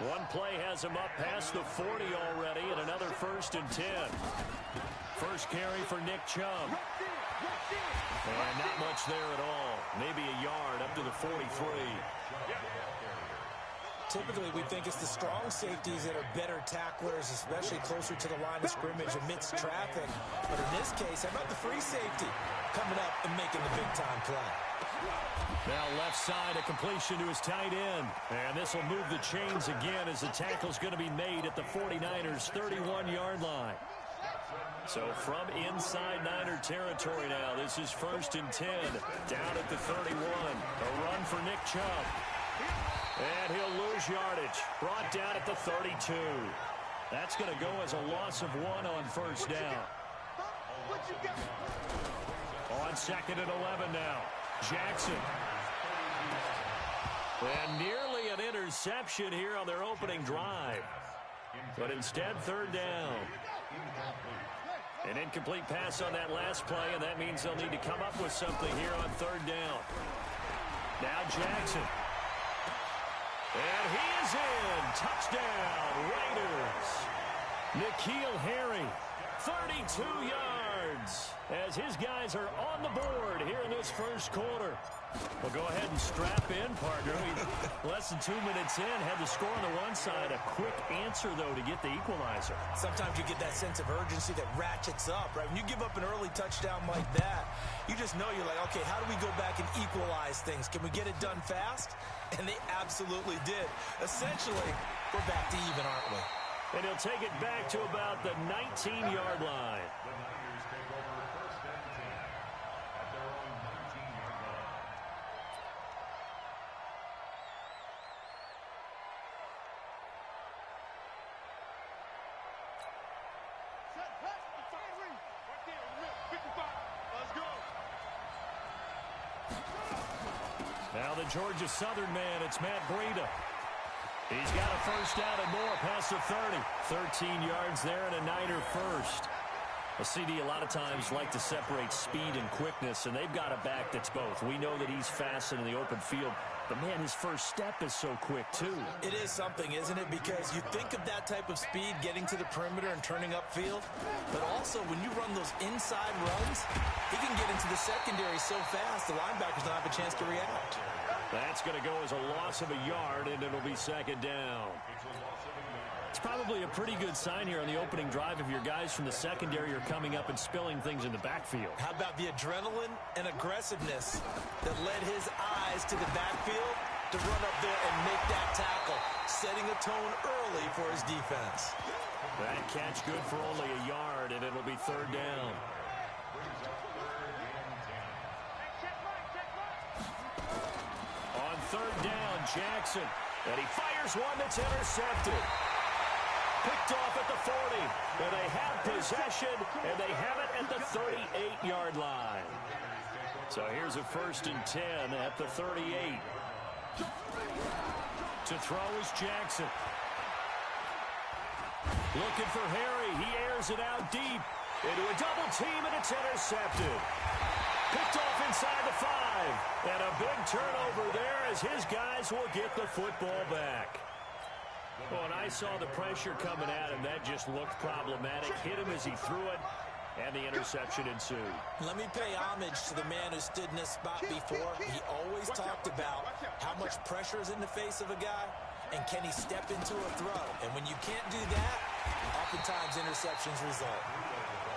One play has him up past the 40 already and another 1st and 10. First carry for Nick Chubb. And not much there at all. Maybe a yard up to the 43. Typically, we think it's the strong safeties that are better tacklers, especially closer to the line of scrimmage amidst traffic. But in this case, how about the free safety coming up and making the big-time play? Now left side, a completion to his tight end. And this will move the chains again as the tackle's going to be made at the 49ers' 31-yard line. So from inside Niner territory now, this is 1st and 10. Down at the 31. A run for Nick Chubb. And he'll lose yardage. Brought down at the 32. That's going to go as a loss of 1 on first down. On 2nd and 11 now. Jackson. And nearly an interception here on their opening drive. But instead, 3rd down. An incomplete pass on that last play, and that means they'll need to come up with something here on 3rd down. Now Jackson. And he is in. Touchdown, Raiders. N'Keal Harry, 32 yards. As his guys are on the board here in this first quarter. Well, go ahead and strap in, partner. Less than 2 minutes in, had the score on the one side. A quick answer, though, to get the equalizer. Sometimes you get that sense of urgency that ratchets up, right? When you give up an early touchdown like that, you just know you're like, okay, how do we go back and equalize things? Can we get it done fast? And they absolutely did. Essentially, we're back to even, aren't we? And he'll take it back to about the 19-yard line. The Niners take over 1st and 10 at their own 19-yard line. Now the Georgia Southern man, it's Matt Breida. He's got a first down and more past the 30. 13 yards there and a Niner first. A CD a lot of times like to separate speed and quickness, and they've got a back that's both. We know that he's fast in the open field, but, man, his first step is so quick, too. It is something, isn't it? Because you think of that type of speed getting to the perimeter and turning upfield, but also when you run those inside runs, he can get into the secondary so fast the linebackers don't have a chance to react. That's going to go as a loss of a yard, and it'll be 2nd down. It's probably a pretty good sign here on the opening drive if your guys from the secondary are coming up and spilling things in the backfield. How about the adrenaline and aggressiveness that led his eyes to the backfield to run up there and make that tackle, setting a tone early for his defense. That catch good for only a yard, and it'll be 3rd down. On 3rd down, Jackson. And he fires one that's intercepted. Picked off at the 40. And they have possession, and they have it at the 38-yard line. So here's a 1st and 10 at the 38. To throw is Jackson. Looking for Harry. He airs it out deep. Into a double team, and it's intercepted. Picked off inside the 5. And a big turnover there as his guys will get the football back. Well, when I saw the pressure coming at him, that just looked problematic. Hit him as he threw it, and the interception ensued. Let me pay homage to the man who stood in this spot before. He always talked about how much pressure is in the face of a guy, and can he step into a throw. And when you can't do that, oftentimes interceptions result.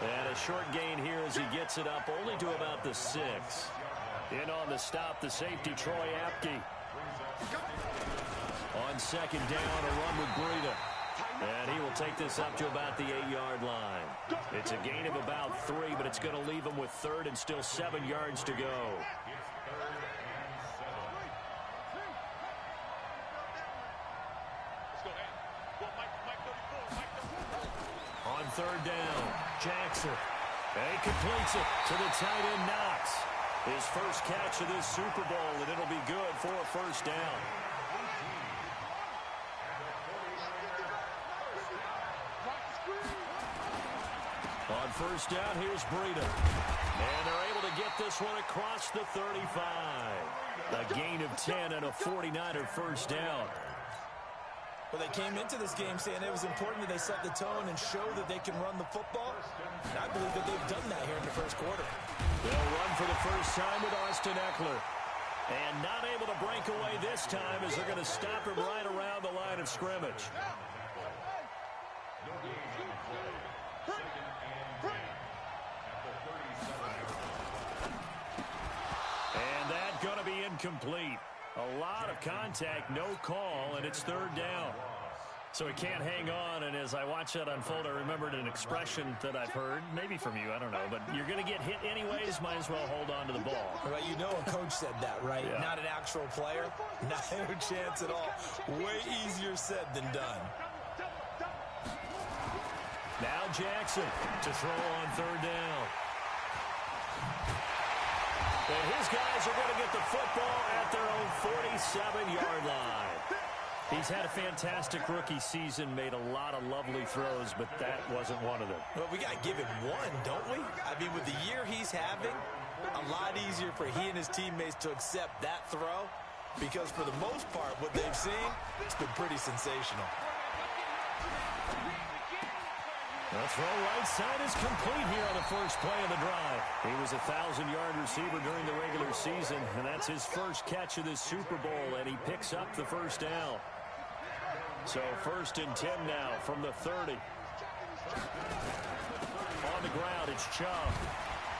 And a short gain here as he gets it up only to about the 6. In on the stop, the safety, Troy Apke. On 2nd down, a run with Breida. And he will take this up to about the 8-yard line. It's a gain of about 3, but it's going to leave him with 3rd and still 7 yards to go. On 3rd down, Jackson. And he completes it to the tight end, Knox. His first catch of this Super Bowl, and it'll be good for a 1st down. On 1st down, here's Breida. And they're able to get this one across the 35. A gain of 10 and a 49er 1st down. Well, they came into this game saying it was important that they set the tone and show that they can run the football. And I believe that they've done that here in the 1st quarter. They'll run for the 1st time with Austin Eckler. And not able to break away this time as they're going to stop him right around the line of scrimmage. And that's going to be incomplete. A lot of contact, no call, and it's 3rd down. So he can't hang on, and as I watch that unfold, I remembered an expression that I've heard, maybe from you, I don't know, but you're going to get hit anyways, might as well hold on to the ball. Well, you know a coach said that, right? Yeah. Not an actual player. Not a chance at all. Way easier said than done. Now Jackson to throw on 3rd down. And his guys are going to get the football at their own 47-yard line. He's had a fantastic rookie season, made a lot of lovely throws, but that wasn't one of them. Well, we got to give him one, don't we? I mean, with the year he's having, a lot easier for he and his teammates to accept that throw, because for the most part, what they've seen, it's been pretty sensational. The throw right side is complete here on the first play of the drive. He was a 1,000-yard receiver during the regular season, and that's his first catch of this Super Bowl, and he picks up the 1st down. So 1st and 10 now from the 30. On the ground, it's Chubb.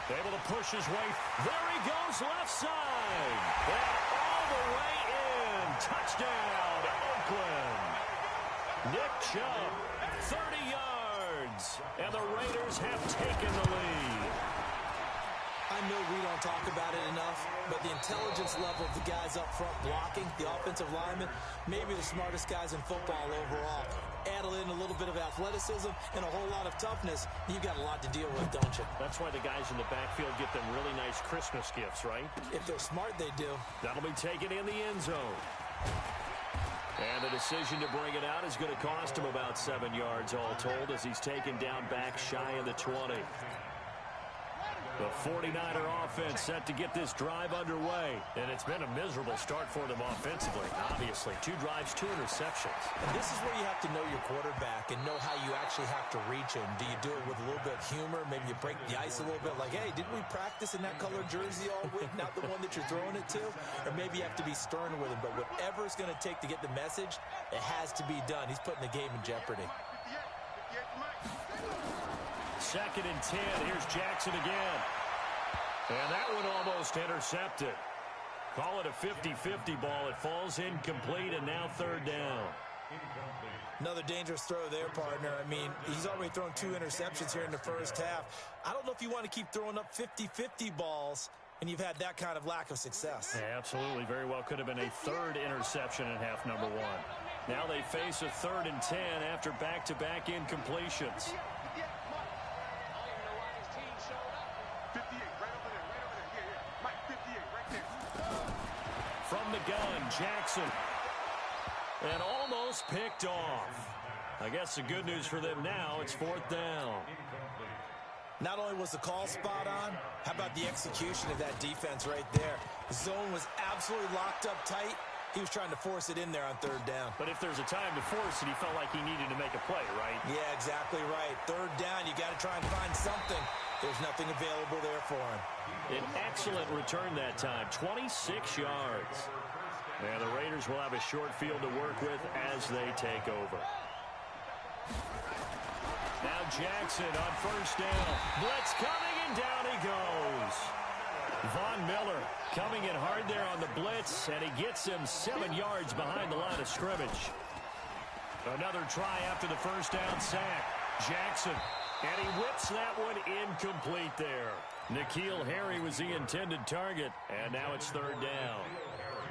Able to push his way. There he goes, left side. And all the way in. Touchdown, Oakland. Nick Chubb, 30 yards. And the Raiders have taken the lead. I know we don't talk about it enough, but the intelligence level of the guys up front blocking, the offensive linemen, maybe the smartest guys in football overall. Add in a little bit of athleticism and a whole lot of toughness, you've got a lot to deal with, don't you? That's why the guys in the backfield get them really nice Christmas gifts, right? If they're smart, they do. That'll be taken in the end zone. And the decision to bring it out is going to cost him about 7 yards all told as he's taken down back shy of the 20. The 49er offense set to get this drive underway. And it's been a miserable start for them offensively, obviously. 2 drives, 2 interceptions. And this is where you have to know your quarterback and know how you actually have to reach him. Do you do it with a little bit of humor? Maybe you break the ice a little bit like, hey, didn't we practice in that color jersey all week? Not the one that you're throwing it to? Or maybe you have to be stern with him. But whatever it's going to take to get the message, it has to be done. He's putting the game in jeopardy. 2nd and 10. Here's Jackson again. And that one almost intercepted. Call it a 50-50 ball. It falls incomplete, and now 3rd down. Another dangerous throw there, partner. I mean, he's already thrown 2 interceptions here in the first half. I don't know if you want to keep throwing up 50-50 balls, and you've had that kind of lack of success. Yeah, absolutely. Very well could have been a 3rd interception in half number 1. Now they face a 3rd and 10 after back-to-back incompletions. 58, right over there, right over there. Yeah. Mike, 58, right there. From the gun, Jackson. And almost picked off. I guess the good news for them now, it's 4th down. Not only was the call spot on, how about the execution of that defense right there? The zone was absolutely locked up tight. He was trying to force it in there on 3rd down. But if there's a time to force it, he felt like he needed to make a play, right? Yeah, exactly right. 3rd down, you got to try and find something. There's nothing available there for him. An excellent return that time, 26 yards. And the Raiders will have a short field to work with as they take over. Now Jackson on 1st down. Blitz coming, and down he goes. Von Miller coming in hard there on the blitz, and he gets him 7 yards behind the line of scrimmage. Another try after the 1st down sack. Jackson, and he whips that one incomplete there. N'Keal Harry was the intended target, and now it's 3rd down.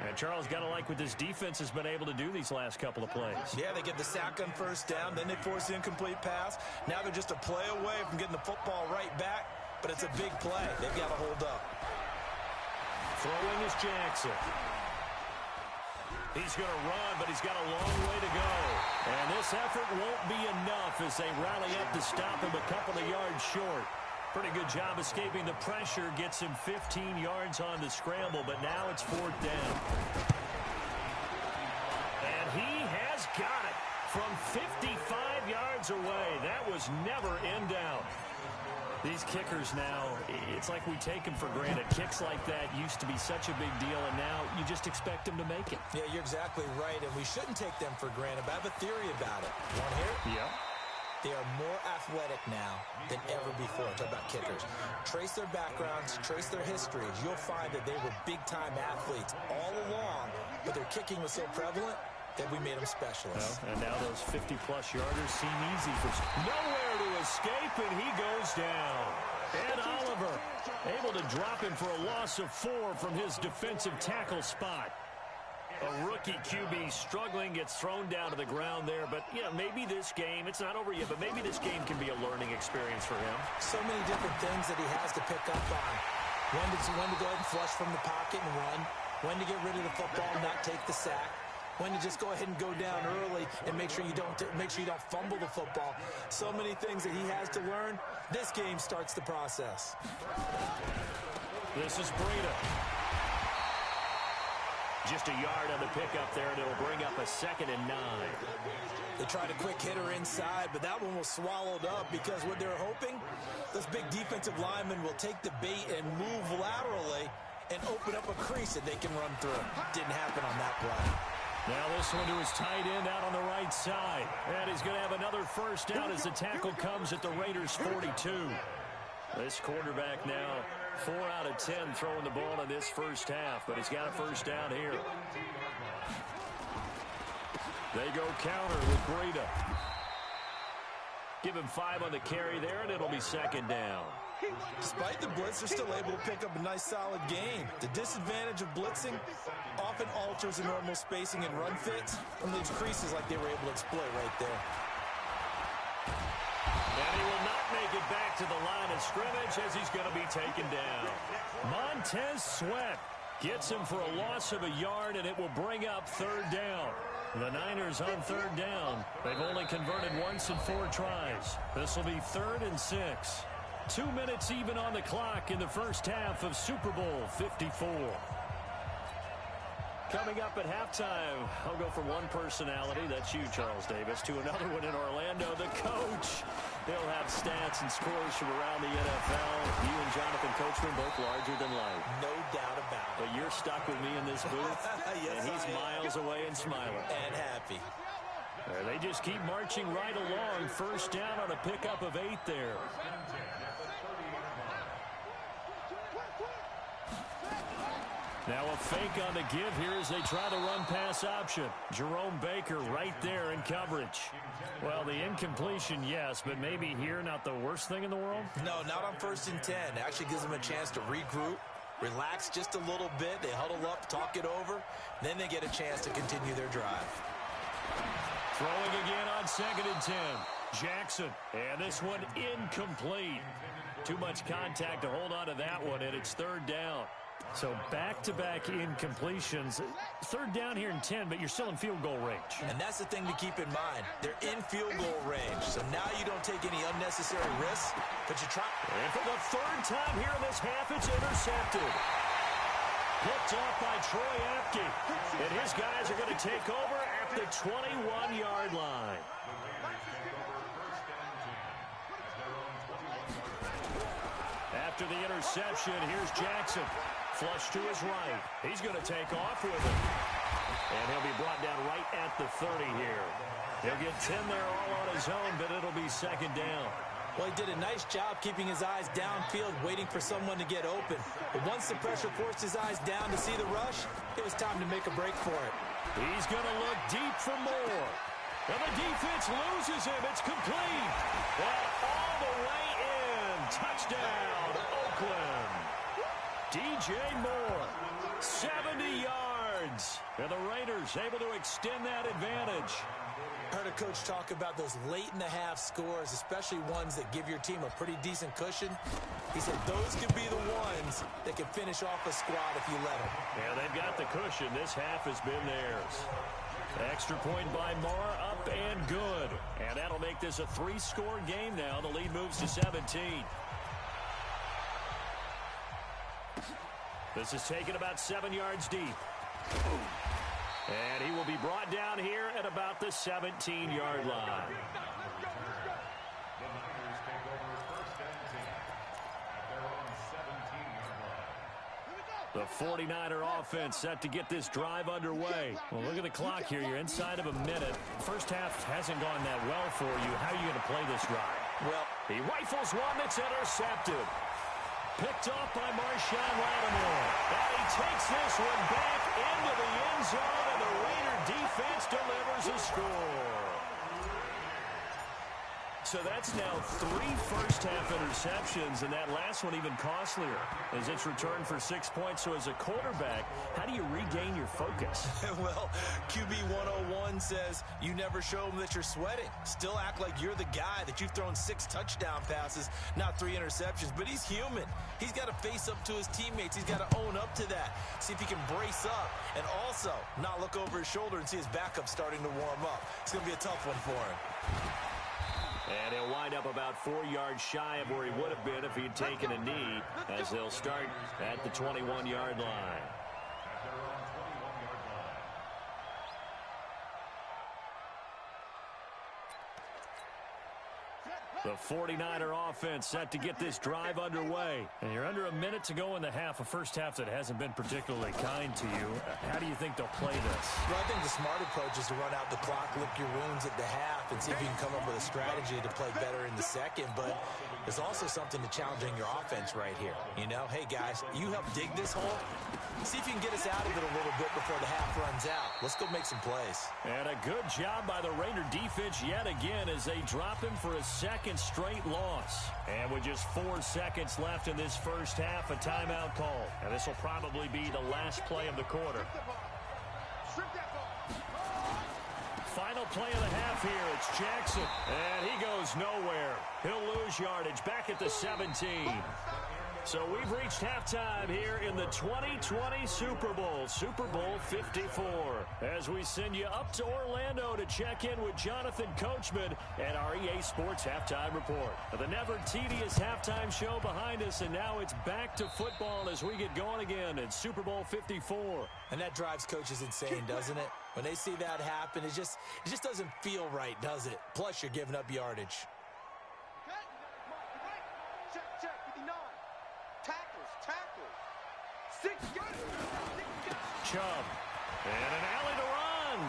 And Charles, got to like what this defense has been able to do these last couple of plays. Yeah, they get the sack on 1st down, then they force the incomplete pass. Now they're just a play away from getting the football right back, but it's a big play. They've got to hold up. Throwing is Jackson. He's going to run, but he's got a long way to go. And this effort won't be enough as they rally up to stop him a couple of yards short. Pretty good job escaping the pressure. Gets him 15 yards on the scramble, but now it's 4th down. And he has got it from 55 yards away. That was never in doubt. These kickers now, it's like we take them for granted. Kicks like that used to be such a big deal, and now you just expect them to make it. Yeah, you're exactly right, and we shouldn't take them for granted, but I have a theory about it. You want to hear it? Yeah. They are more athletic now than ever before. Talk about kickers. Trace their backgrounds, trace their histories. You'll find that they were big-time athletes all along, but their kicking was so prevalent that we made them specialists. Well, and now those 50-plus yarders seem easy for nowhere to escape, and he goes down. Ed Oliver able to drop him for a loss of 4 from his defensive tackle spot. A rookie QB struggling, gets thrown down to the ground there. But, you know, maybe this game, it's not over yet, but maybe this game can be a learning experience for him. So many different things that he has to pick up on. When to go ahead and flush from the pocket and run. When to get rid of the football and not take the sack. When to just go ahead and go down early and make sure you don't fumble the football. So many things that he has to learn. This game starts the process. This is Breida. Just a yard on the pickup there, and it'll bring up a 2nd and 9. They tried a quick hitter inside, but that one was swallowed up because what they're hoping, this big defensive lineman will take the bait and move laterally and open up a crease that they can run through. Didn't happen on that play. Now this one to his tight end out on the right side. And he's going to have another 1st down as the tackle comes at the Raiders' 42. This quarterback now 4 out of 10 throwing the ball in this 1st half, but he's got a 1st down here. They go counter with Breida. Give him 5 on the carry there, and it'll be 2nd down. Despite the blitz, they're still able to pick up a nice, solid game. The disadvantage of blitzing often alters the normal spacing and run fits and leaves creases like they were able to exploit right there. And he will not make it back to the line of scrimmage as he's going to be taken down. Montez Sweat gets him for a loss of a yard, and it will bring up 3rd down. The Niners on 3rd down. They've only converted once in 4 tries. This will be 3rd and 6. 2 minutes even on the clock in the 1st half of Super Bowl 54. Coming up at halftime, I'll go from one personality, that's you, Charles Davis, to another one in Orlando, the coach. He'll have stats and scores from around the NFL. You and Jonathan Coachman both larger than life. No doubt about it. But you're stuck with me in this booth, yes, and he's miles away and smiling. And happy. They just keep marching right along. 1st down on a pickup of 8 there. Now a fake on the give here as they try the run-pass option. Jerome Baker right there in coverage. Well, the incompletion, yes, but maybe here not the worst thing in the world? No, not on 1st and 10. It actually gives them a chance to regroup, relax just a little bit. They huddle up, talk it over. Then they get a chance to continue their drive. Throwing again on 2nd and 10. Jackson, and this one incomplete. Too much contact to hold on to that one, and it's 3rd down. So back-to-back incompletions. 3rd down here in 10, but you're still in field goal range. And that's the thing to keep in mind. They're in field goal range, so now you don't take any unnecessary risks, but you try. And for the 3rd time here in this half, it's intercepted. Picked up by Troy Apke. And his guys are going to take over at the 21-yard line. After the interception, here's Jackson. Flush to his right. He's going to take off with it. And he'll be brought down right at the 30 here. He'll get 10 there all on his own, but it'll be 2nd down. Well, he did a nice job keeping his eyes downfield, waiting for someone to get open. But once the pressure forced his eyes down to see the rush, it was time to make a break for it. He's going to look deep for more. And the defense loses him. It's complete. And all the way in. Touchdown, Oakland. DJ Moore, 70 yards. And the Raiders able to extend that advantage. I heard a coach talk about those late-in-the-half scores, especially ones that give your team a pretty decent cushion. He said those could be the ones that can finish off a squad if you let them. Yeah, they've got the cushion. This half has been theirs. Extra point by Moore, up and good. And that'll make this a 3-score game now. The lead moves to 17. This is taken about 7 yards deep. And he will be brought down here at about the 17-yard line. The 49er offense set to get this drive underway. Well, look at the clock here. You're inside of a minute. First half hasn't gone that well for you. How are you going to play this drive? Well, he rifles one that's intercepted. Picked off by Marshawn Lattimore. And he takes this one back into the end zone, and the Raider defense delivers a score. So that's now 3 first-half interceptions, and that last one even costlier as it's returned for 6 points. So as a quarterback, how do you regain your focus? Well, QB 101 says you never show them that you're sweating. Still act like you're the guy that you've thrown 6 touchdown passes, not 3 interceptions. But he's human. He's got to face up to his teammates. He's got to own up to that. See if he can brace up and also not look over his shoulder and see his backup starting to warm up. It's going to be a tough one for him. And he'll wind up about 4 yards shy of where he would have been if he'd taken a knee, as they'll start at the 21-yard line. The 49er offense set to get this drive underway. And you're under a minute to go in the half, a first half that hasn't been particularly kind to you. How do you think they'll play this? Well, I think the smart approach is to run out the clock, lick your wounds at the half, and see if you can come up with a strategy to play better in the second. But there's also something to challenging your offense right here. You know, hey, guys, you help dig this hole. See if you can get us out of it a little bit before the half runs out. Let's go make some plays. And a good job by the Raider defense yet again as they drop him for a second straight loss. And with just 4 seconds left in this first half, a timeout call. And this will probably be the last play of the quarter. Final play of the half here. It's Jackson. And he goes nowhere. He'll lose yardage back at the 17. So we've reached halftime here in the 2020 Super Bowl, Super Bowl 54. As we send you up to Orlando to check in with Jonathan Coachman and our EA Sports Halftime Report. The never-tedious halftime show behind us, and now it's back to football as we get going again in Super Bowl 54. And that drives coaches insane, doesn't it? When they see that happen, it just doesn't feel right, does it? Plus, you're giving up yardage. Chubb, and an alley to run.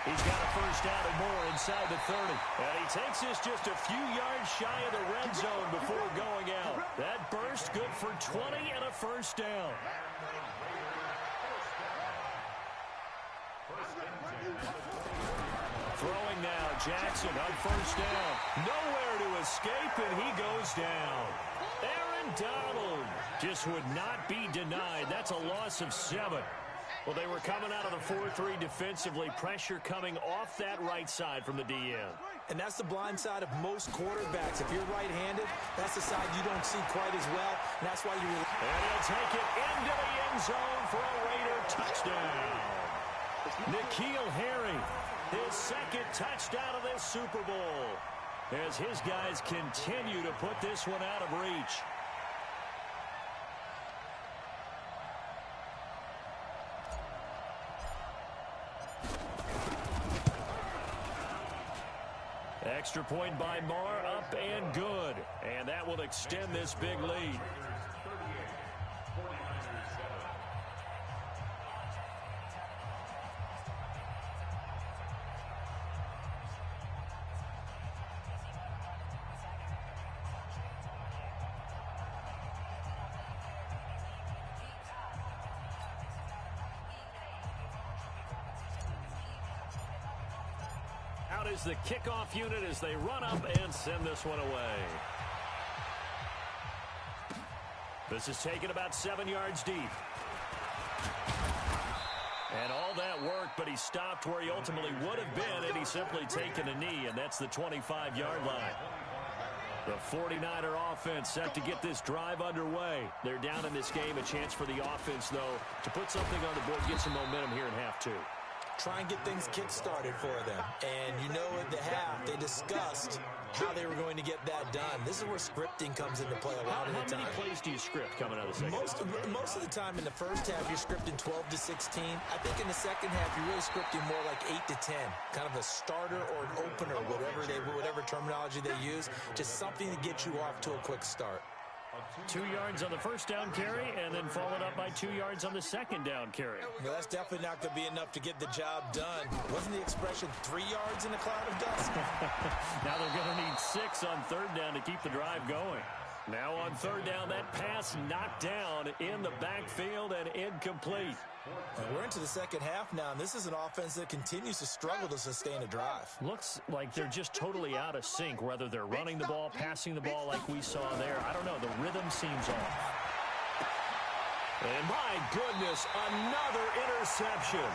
He's got a first down and more inside the 30. And he takes this just a few yards shy of the red zone before going out. That burst good for 20 and a first down. Throwing now, Jackson on first down. Nowhere to escape, and he goes down. Aaron Donald just would not be denied. That's a loss of 7. Well, they were coming out of the 4-3 defensively. Pressure coming off that right side from the DN. And that's the blind side of most quarterbacks. If you're right-handed, that's the side you don't see quite as well. And that's why you... And he'll take it into the end zone for a Raider touchdown. N'Keal Harry, his second touchdown of this Super Bowl, as his guys continue to put this one out of reach. Extra point by Marr, up and good. And that will extend this big lead. Out is the kickoff unit as they run up and send this one away. This is taken about 7 yards deep. And all that work, but he stopped where he ultimately would have been had he simply taken a knee, and that's the 25-yard line. The 49er offense set to get this drive underway. They're down in this game. A chance for the offense, though, to put something on the board, get some momentum here in half two. Try and get things kick-started for them. And you know at the half, they discussed how they were going to get that done. This is where scripting comes into play a lot of the time. How many plays do you script coming out of the second? Most of the time in the first half, you're scripting 12 to 16. I think in the second half, you're really scripting more like 8 to 10. Kind of a starter or an opener, whatever terminology they use. Just something to get you off to a quick start. 2 yards on the first down carry, and then followed up by 2 yards on the second down carry. Well, that's definitely not going to be enough to get the job done. Wasn't the expression 3 yards in a cloud of dust? Now they're going to need 6 on third down to keep the drive going. Now on third down, that pass knocked down in the backfield and incomplete. And we're into the second half now, and this is an offense that continues to struggle to sustain a drive. Looks like they're just totally out of sync, whether they're running the ball, passing the ball like we saw there. I don't know. The rhythm seems off. And my goodness, another interception.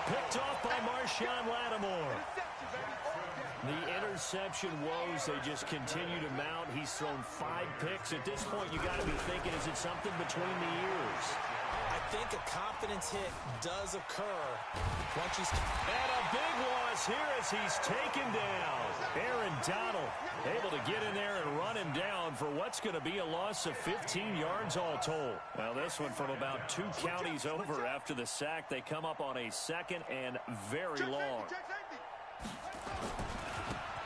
Picked off by Marshawn Lattimore. The interception woes, they just continue to mount. He's thrown 5 picks. At this point, you got to be thinking, is it something between the ears? I think a confidence hit does occur once he's... And a big loss here as he's taken down. Aaron Donald able to get in there and run him down for what's going to be a loss of 15 yards all told. Now this one from about 2 counties over after the sack. They come up on a second and very long.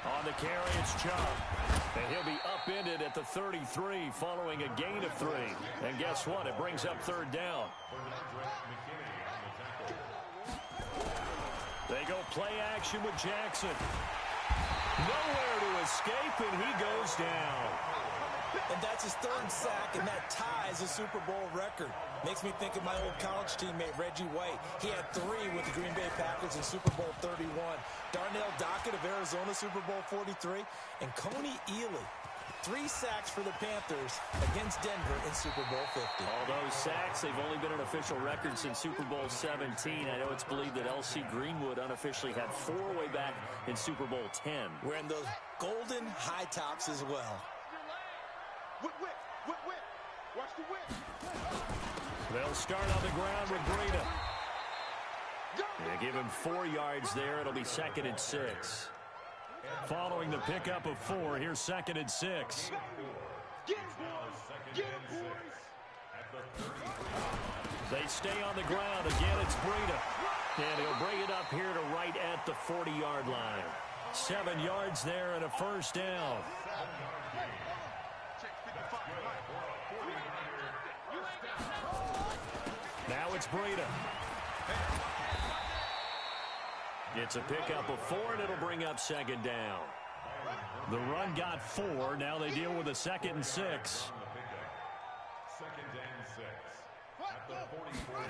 On the carry, it's Chubb. And he'll be upended at the 33 following a gain of 3. And guess what? It brings up third down. They go play action with Jackson. Nowhere to escape, and he goes down. And that's his 3rd sack, and that ties a Super Bowl record. Makes me think of my old college teammate, Reggie White. He had 3 with the Green Bay Packers in Super Bowl 31. Darnell Dockett of Arizona, Super Bowl 43. And Coney Ealy, 3 sacks for the Panthers against Denver in Super Bowl 50. All those sacks, they've only been an official record since Super Bowl 17. I know it's believed that L.C. Greenwood unofficially had 4 way back in Super Bowl 10. Wearing those golden high tops as well. Whip. Watch the whip. They'll start on the ground with Breida. They give him 4 yards there. It'll be 2nd and 6. Following the pickup of 4, here's 2nd and 6. Get him, boys. They stay on the ground. Again, it's Breida. And he'll bring it up here to right at the 40-yard line. 7 yards there and a first down. Now it's Breida. It's a pickup of 4, and it'll bring up 2nd down. The run got 4. Now they deal with a 2nd and 6. 2nd and 6. At the 44.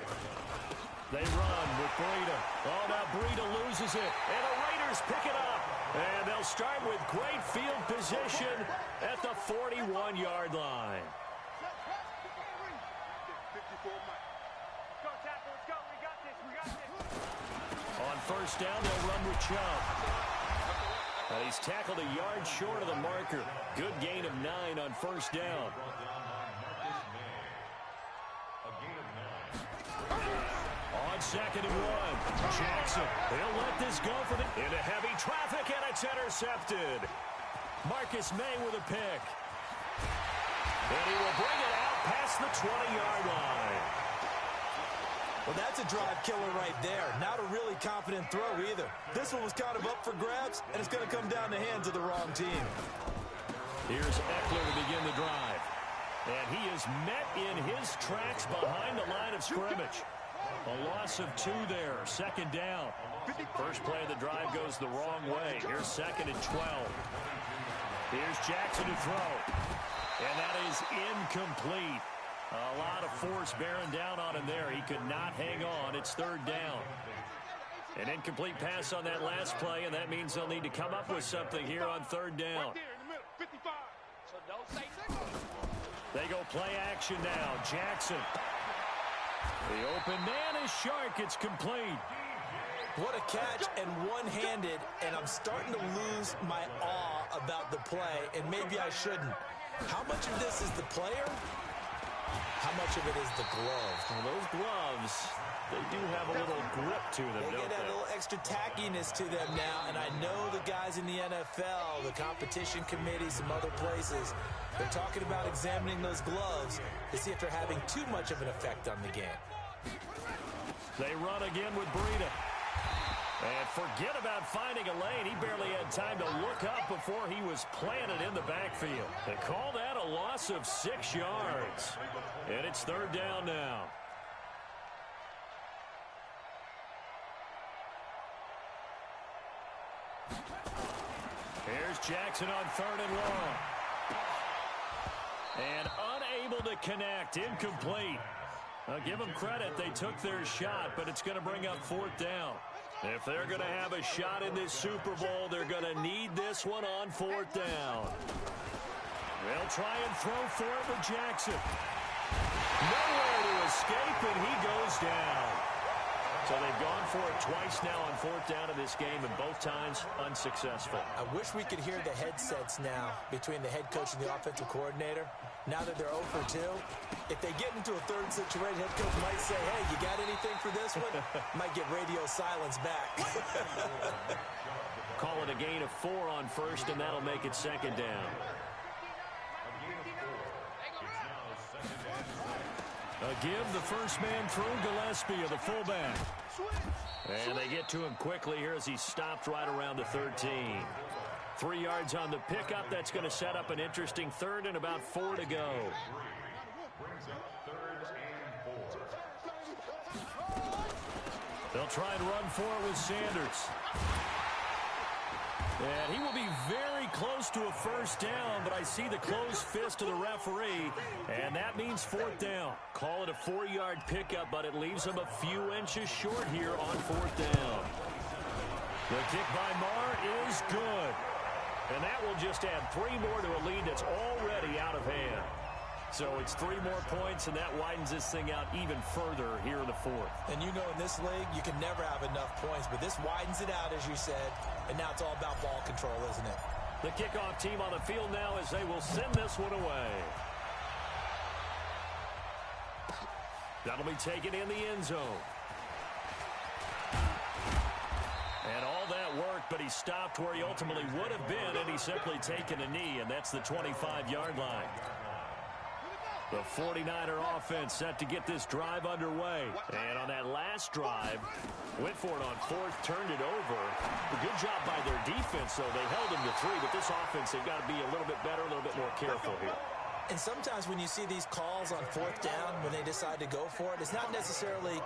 They run with Breida. Oh, now Breida loses it. And the Raiders pick it up. And they'll start with great field position at the 41-yard line. On first down, they'll run with Chubb. He's tackled a yard short of the marker. Good gain of 9 on first down. On 2nd and 1, Jackson. He'll let this go for into heavy traffic, and it's intercepted. Marcus May with a pick. And he will bring it out past the 20-yard line. Well, that's a drive killer right there. Not a really confident throw either. This one was kind of up for grabs, and it's going to come down the hands of the wrong team. Here's Eckler to begin the drive. And he is met in his tracks behind the line of scrimmage. A loss of 2 there, 2nd down. First play of the drive goes the wrong way. Here's 2nd and 12. Here's Jackson to throw. And that is incomplete. A lot of force bearing down on him there. He could not hang on. It's 3rd down. An incomplete pass on that last play, and that means they'll need to come up with something here on 3rd down. They go play action now. Jackson. The open man is Shark. It's complete. What a catch, and one-handed, and I'm starting to lose my awe about the play, and maybe I shouldn't. How much of this is the player? How much of it is the glove? Well, those gloves, they do have a little grip to them, they don't get that they? little extra tackiness to them now, and I know the guys in the NFL, the competition committee, some other places, they're talking about examining those gloves to see if they're having too much of an effect on the game. They run again with Breida. And forget about finding a lane. He barely had time to look up before he was planted in the backfield. They call that a loss of 6 yards. And it's 3rd down now. Here's Jackson on 3rd and long. And unable to connect. Incomplete. I'll give them credit. They took their shot, but it's going to bring up 4th down. If they're going to have a shot in this Super Bowl, they're going to need this one on 4th down. They'll try and throw for it with Jackson. Nowhere to escape, and he goes down. So they've gone for it twice now on 4th down in this game, and both times unsuccessful. I wish we could hear the headsets now between the head coach and the offensive coordinator. Now that they're 0 for 2, if they get into a 3rd situation, head coach might say, hey, you got anything for this one? Might get radio silence back. Call it a gain of 4 on 1st, and that'll make it 2nd down. A give the first man through Gillespie of the fullback. And they get to him quickly here as he stopped right around the 13. 3 yards on the pickup. That's going to set up an interesting 3rd and about 4 to go. They'll try and run for it with Sanders. And he will be very close to a 1st down, but I see the closed fist of the referee, and that means 4th down. Call it a 4-yard pickup, but it leaves him a few inches short here on 4th down. The kick by Marr is good. And that will just add 3 more to a lead that's already out of hand. So it's 3 more points, and that widens this thing out even further here in the 4th. And you know in this league, you can never have enough points, but this widens it out, as you said, and now it's all about ball control, isn't it? The kickoff team on the field now as they will send this one away. That'll be taken in the end zone. And all that worked, but he stopped where he ultimately would have been, and he's simply taken a knee, and that's the 25-yard line. The 49er offense set to get this drive underway. And on that last drive, went for it on 4th, turned it over. A good job by their defense, though. They held them to 3, but this offense, they've got to be a little bit better, a little bit more careful here. And sometimes when you see these calls on 4th down, when they decide to go for it, it's not necessarily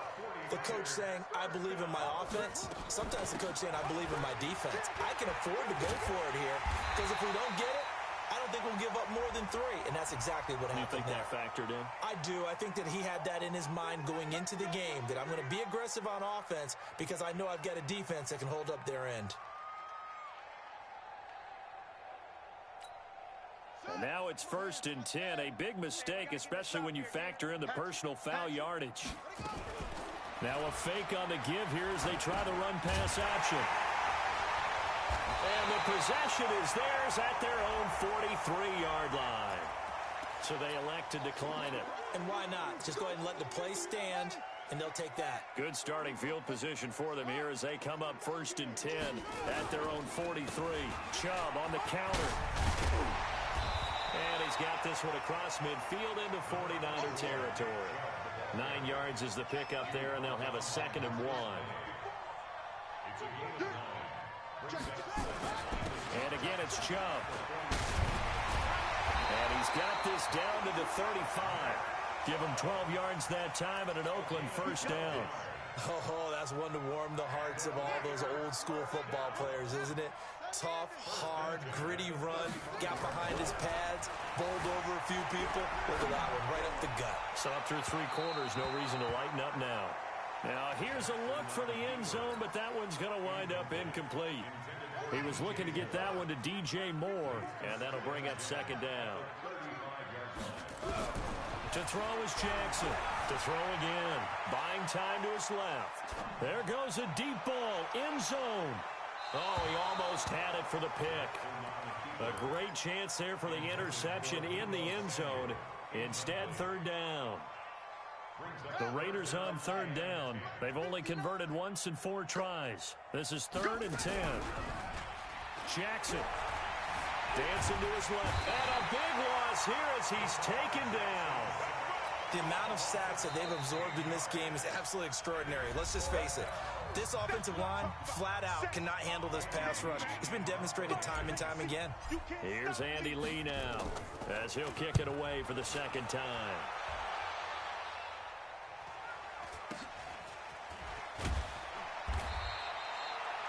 the coach saying, I believe in my offense. Sometimes the coach saying, I believe in my defense. I can afford to go for it here, because if we don't get it, I don't think we'll give up more than 3, and that's exactly what happened there. You think that factored in? I do. I think that he had that in his mind going into the game, that I'm going to be aggressive on offense because I know I've got a defense that can hold up their end. And now it's 1st and 10. A big mistake, especially when you factor in the personal foul yardage. Now a fake on the give here as they try the run-pass option. And the possession is theirs at their own 43-yard line. So they elect to decline it. And why not? Just go ahead and let the play stand, and they'll take that. Good starting field position for them here as they come up 1st and 10 at their own 43. Chubb on the counter. And he's got this one across midfield into 49er territory. 9 yards is the pickup there, and they'll have a 2nd and 1. And again, it's Chubb. And he's got this down to the 35. Give him 12 yards that time and an Oakland 1st down. Oh, that's one to warm the hearts of all those old school football players, isn't it? Tough, hard, gritty run, got behind his pads, bowled over a few people. Look at that one, right up the gut. So up through 3 quarters, no reason to lighten up now. Now here's a look for the end zone, but that one's going to wind up incomplete. He was looking to get that one to DJ Moore, and that'll bring up 2nd down. To throw is Jackson. To throw again. Buying time to his left. There goes a deep ball. End zone. Oh, he almost had it for the pick. A great chance there for the interception in the end zone. Instead, 3rd down. The Raiders on 3rd down. They've only converted once in 4 tries. This is 3rd and 10. Jackson dancing to his left. And a big loss here as he's taken down. The amount of sacks that they've absorbed in this game is absolutely extraordinary. Let's just face it. This offensive line, flat out, cannot handle this pass rush. It's been demonstrated time and time again. Here's Andy Lee now as he'll kick it away for the 2nd time.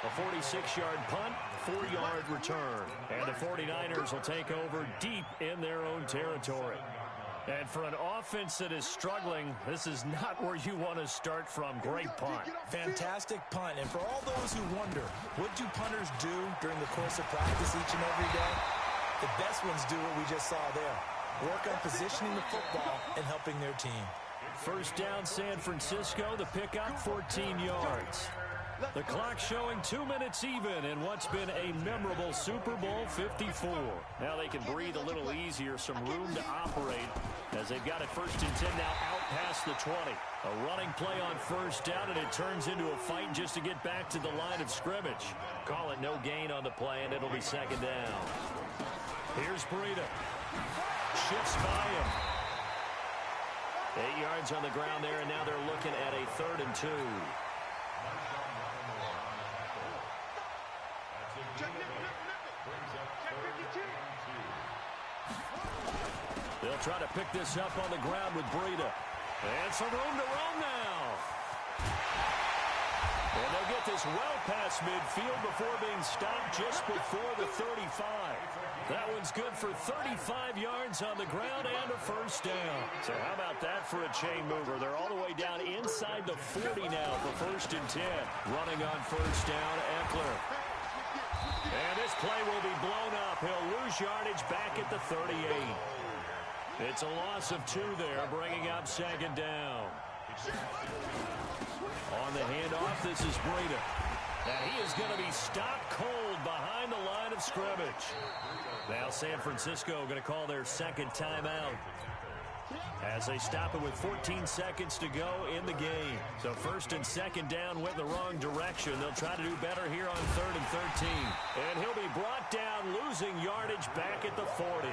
A 46-yard punt, 4-yard return. And the 49ers will take over deep in their own territory. And for an offense that is struggling, this is not where you want to start from. Great punt. Fantastic punt. And for all those who wonder, what do punters do during the course of practice each and every day? The best ones do what we just saw there. Work on positioning the football and helping their team. 1st down, San Francisco. The pickup, 14 yards. The clock showing 2 minutes even in what's been a memorable Super Bowl 54. Now they can breathe a little easier, some room to operate as they've got it 1st and 10 now out past the 20. A running play on 1st down, and it turns into a fight just to get back to the line of scrimmage. Call it no gain on the play, and it'll be 2nd down. Here's Breida. Shifts by him. 8 yards on the ground there, and now they're looking at a 3rd and 2. They'll try to pick this up on the ground with Breida. And some room to run now. And they'll get this well past midfield before being stopped just before the 35. That one's good for 35 yards on the ground and a 1st down. So how about that for a chain mover? They're all the way down inside the 40 now for 1st and 10. Running on 1st down, Eckler. And this play will be blown up. He'll lose yardage back at the 38. It's a loss of 2 there, bringing up 2nd down. On the handoff, this is Breida. And he is going to be stopped cold behind the line of scrimmage. Now San Francisco going to call their 2nd timeout as they stop it with 14 seconds to go in the game. So 1st and 2nd down went the wrong direction. They'll try to do better here on 3rd and 13. And he'll be brought down, losing yardage back at the 40.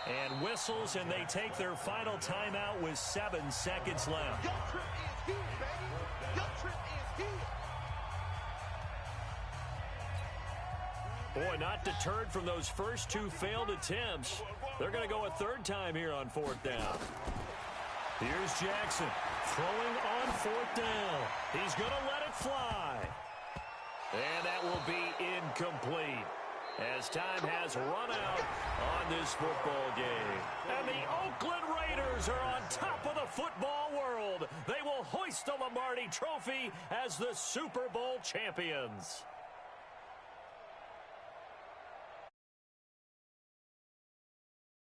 And whistles, and they take their final timeout with 7 seconds left. Your trip is here, baby. Your trip is here. Boy, not deterred from those first 2 failed attempts. They're going to go a 3rd time here on 4th down. Here's Jackson throwing on 4th down. He's going to let it fly. And that will be incomplete as time has run out on this football game. And the Oakland Raiders are on top of the football world. They will hoist the Lombardi Trophy as the Super Bowl champions.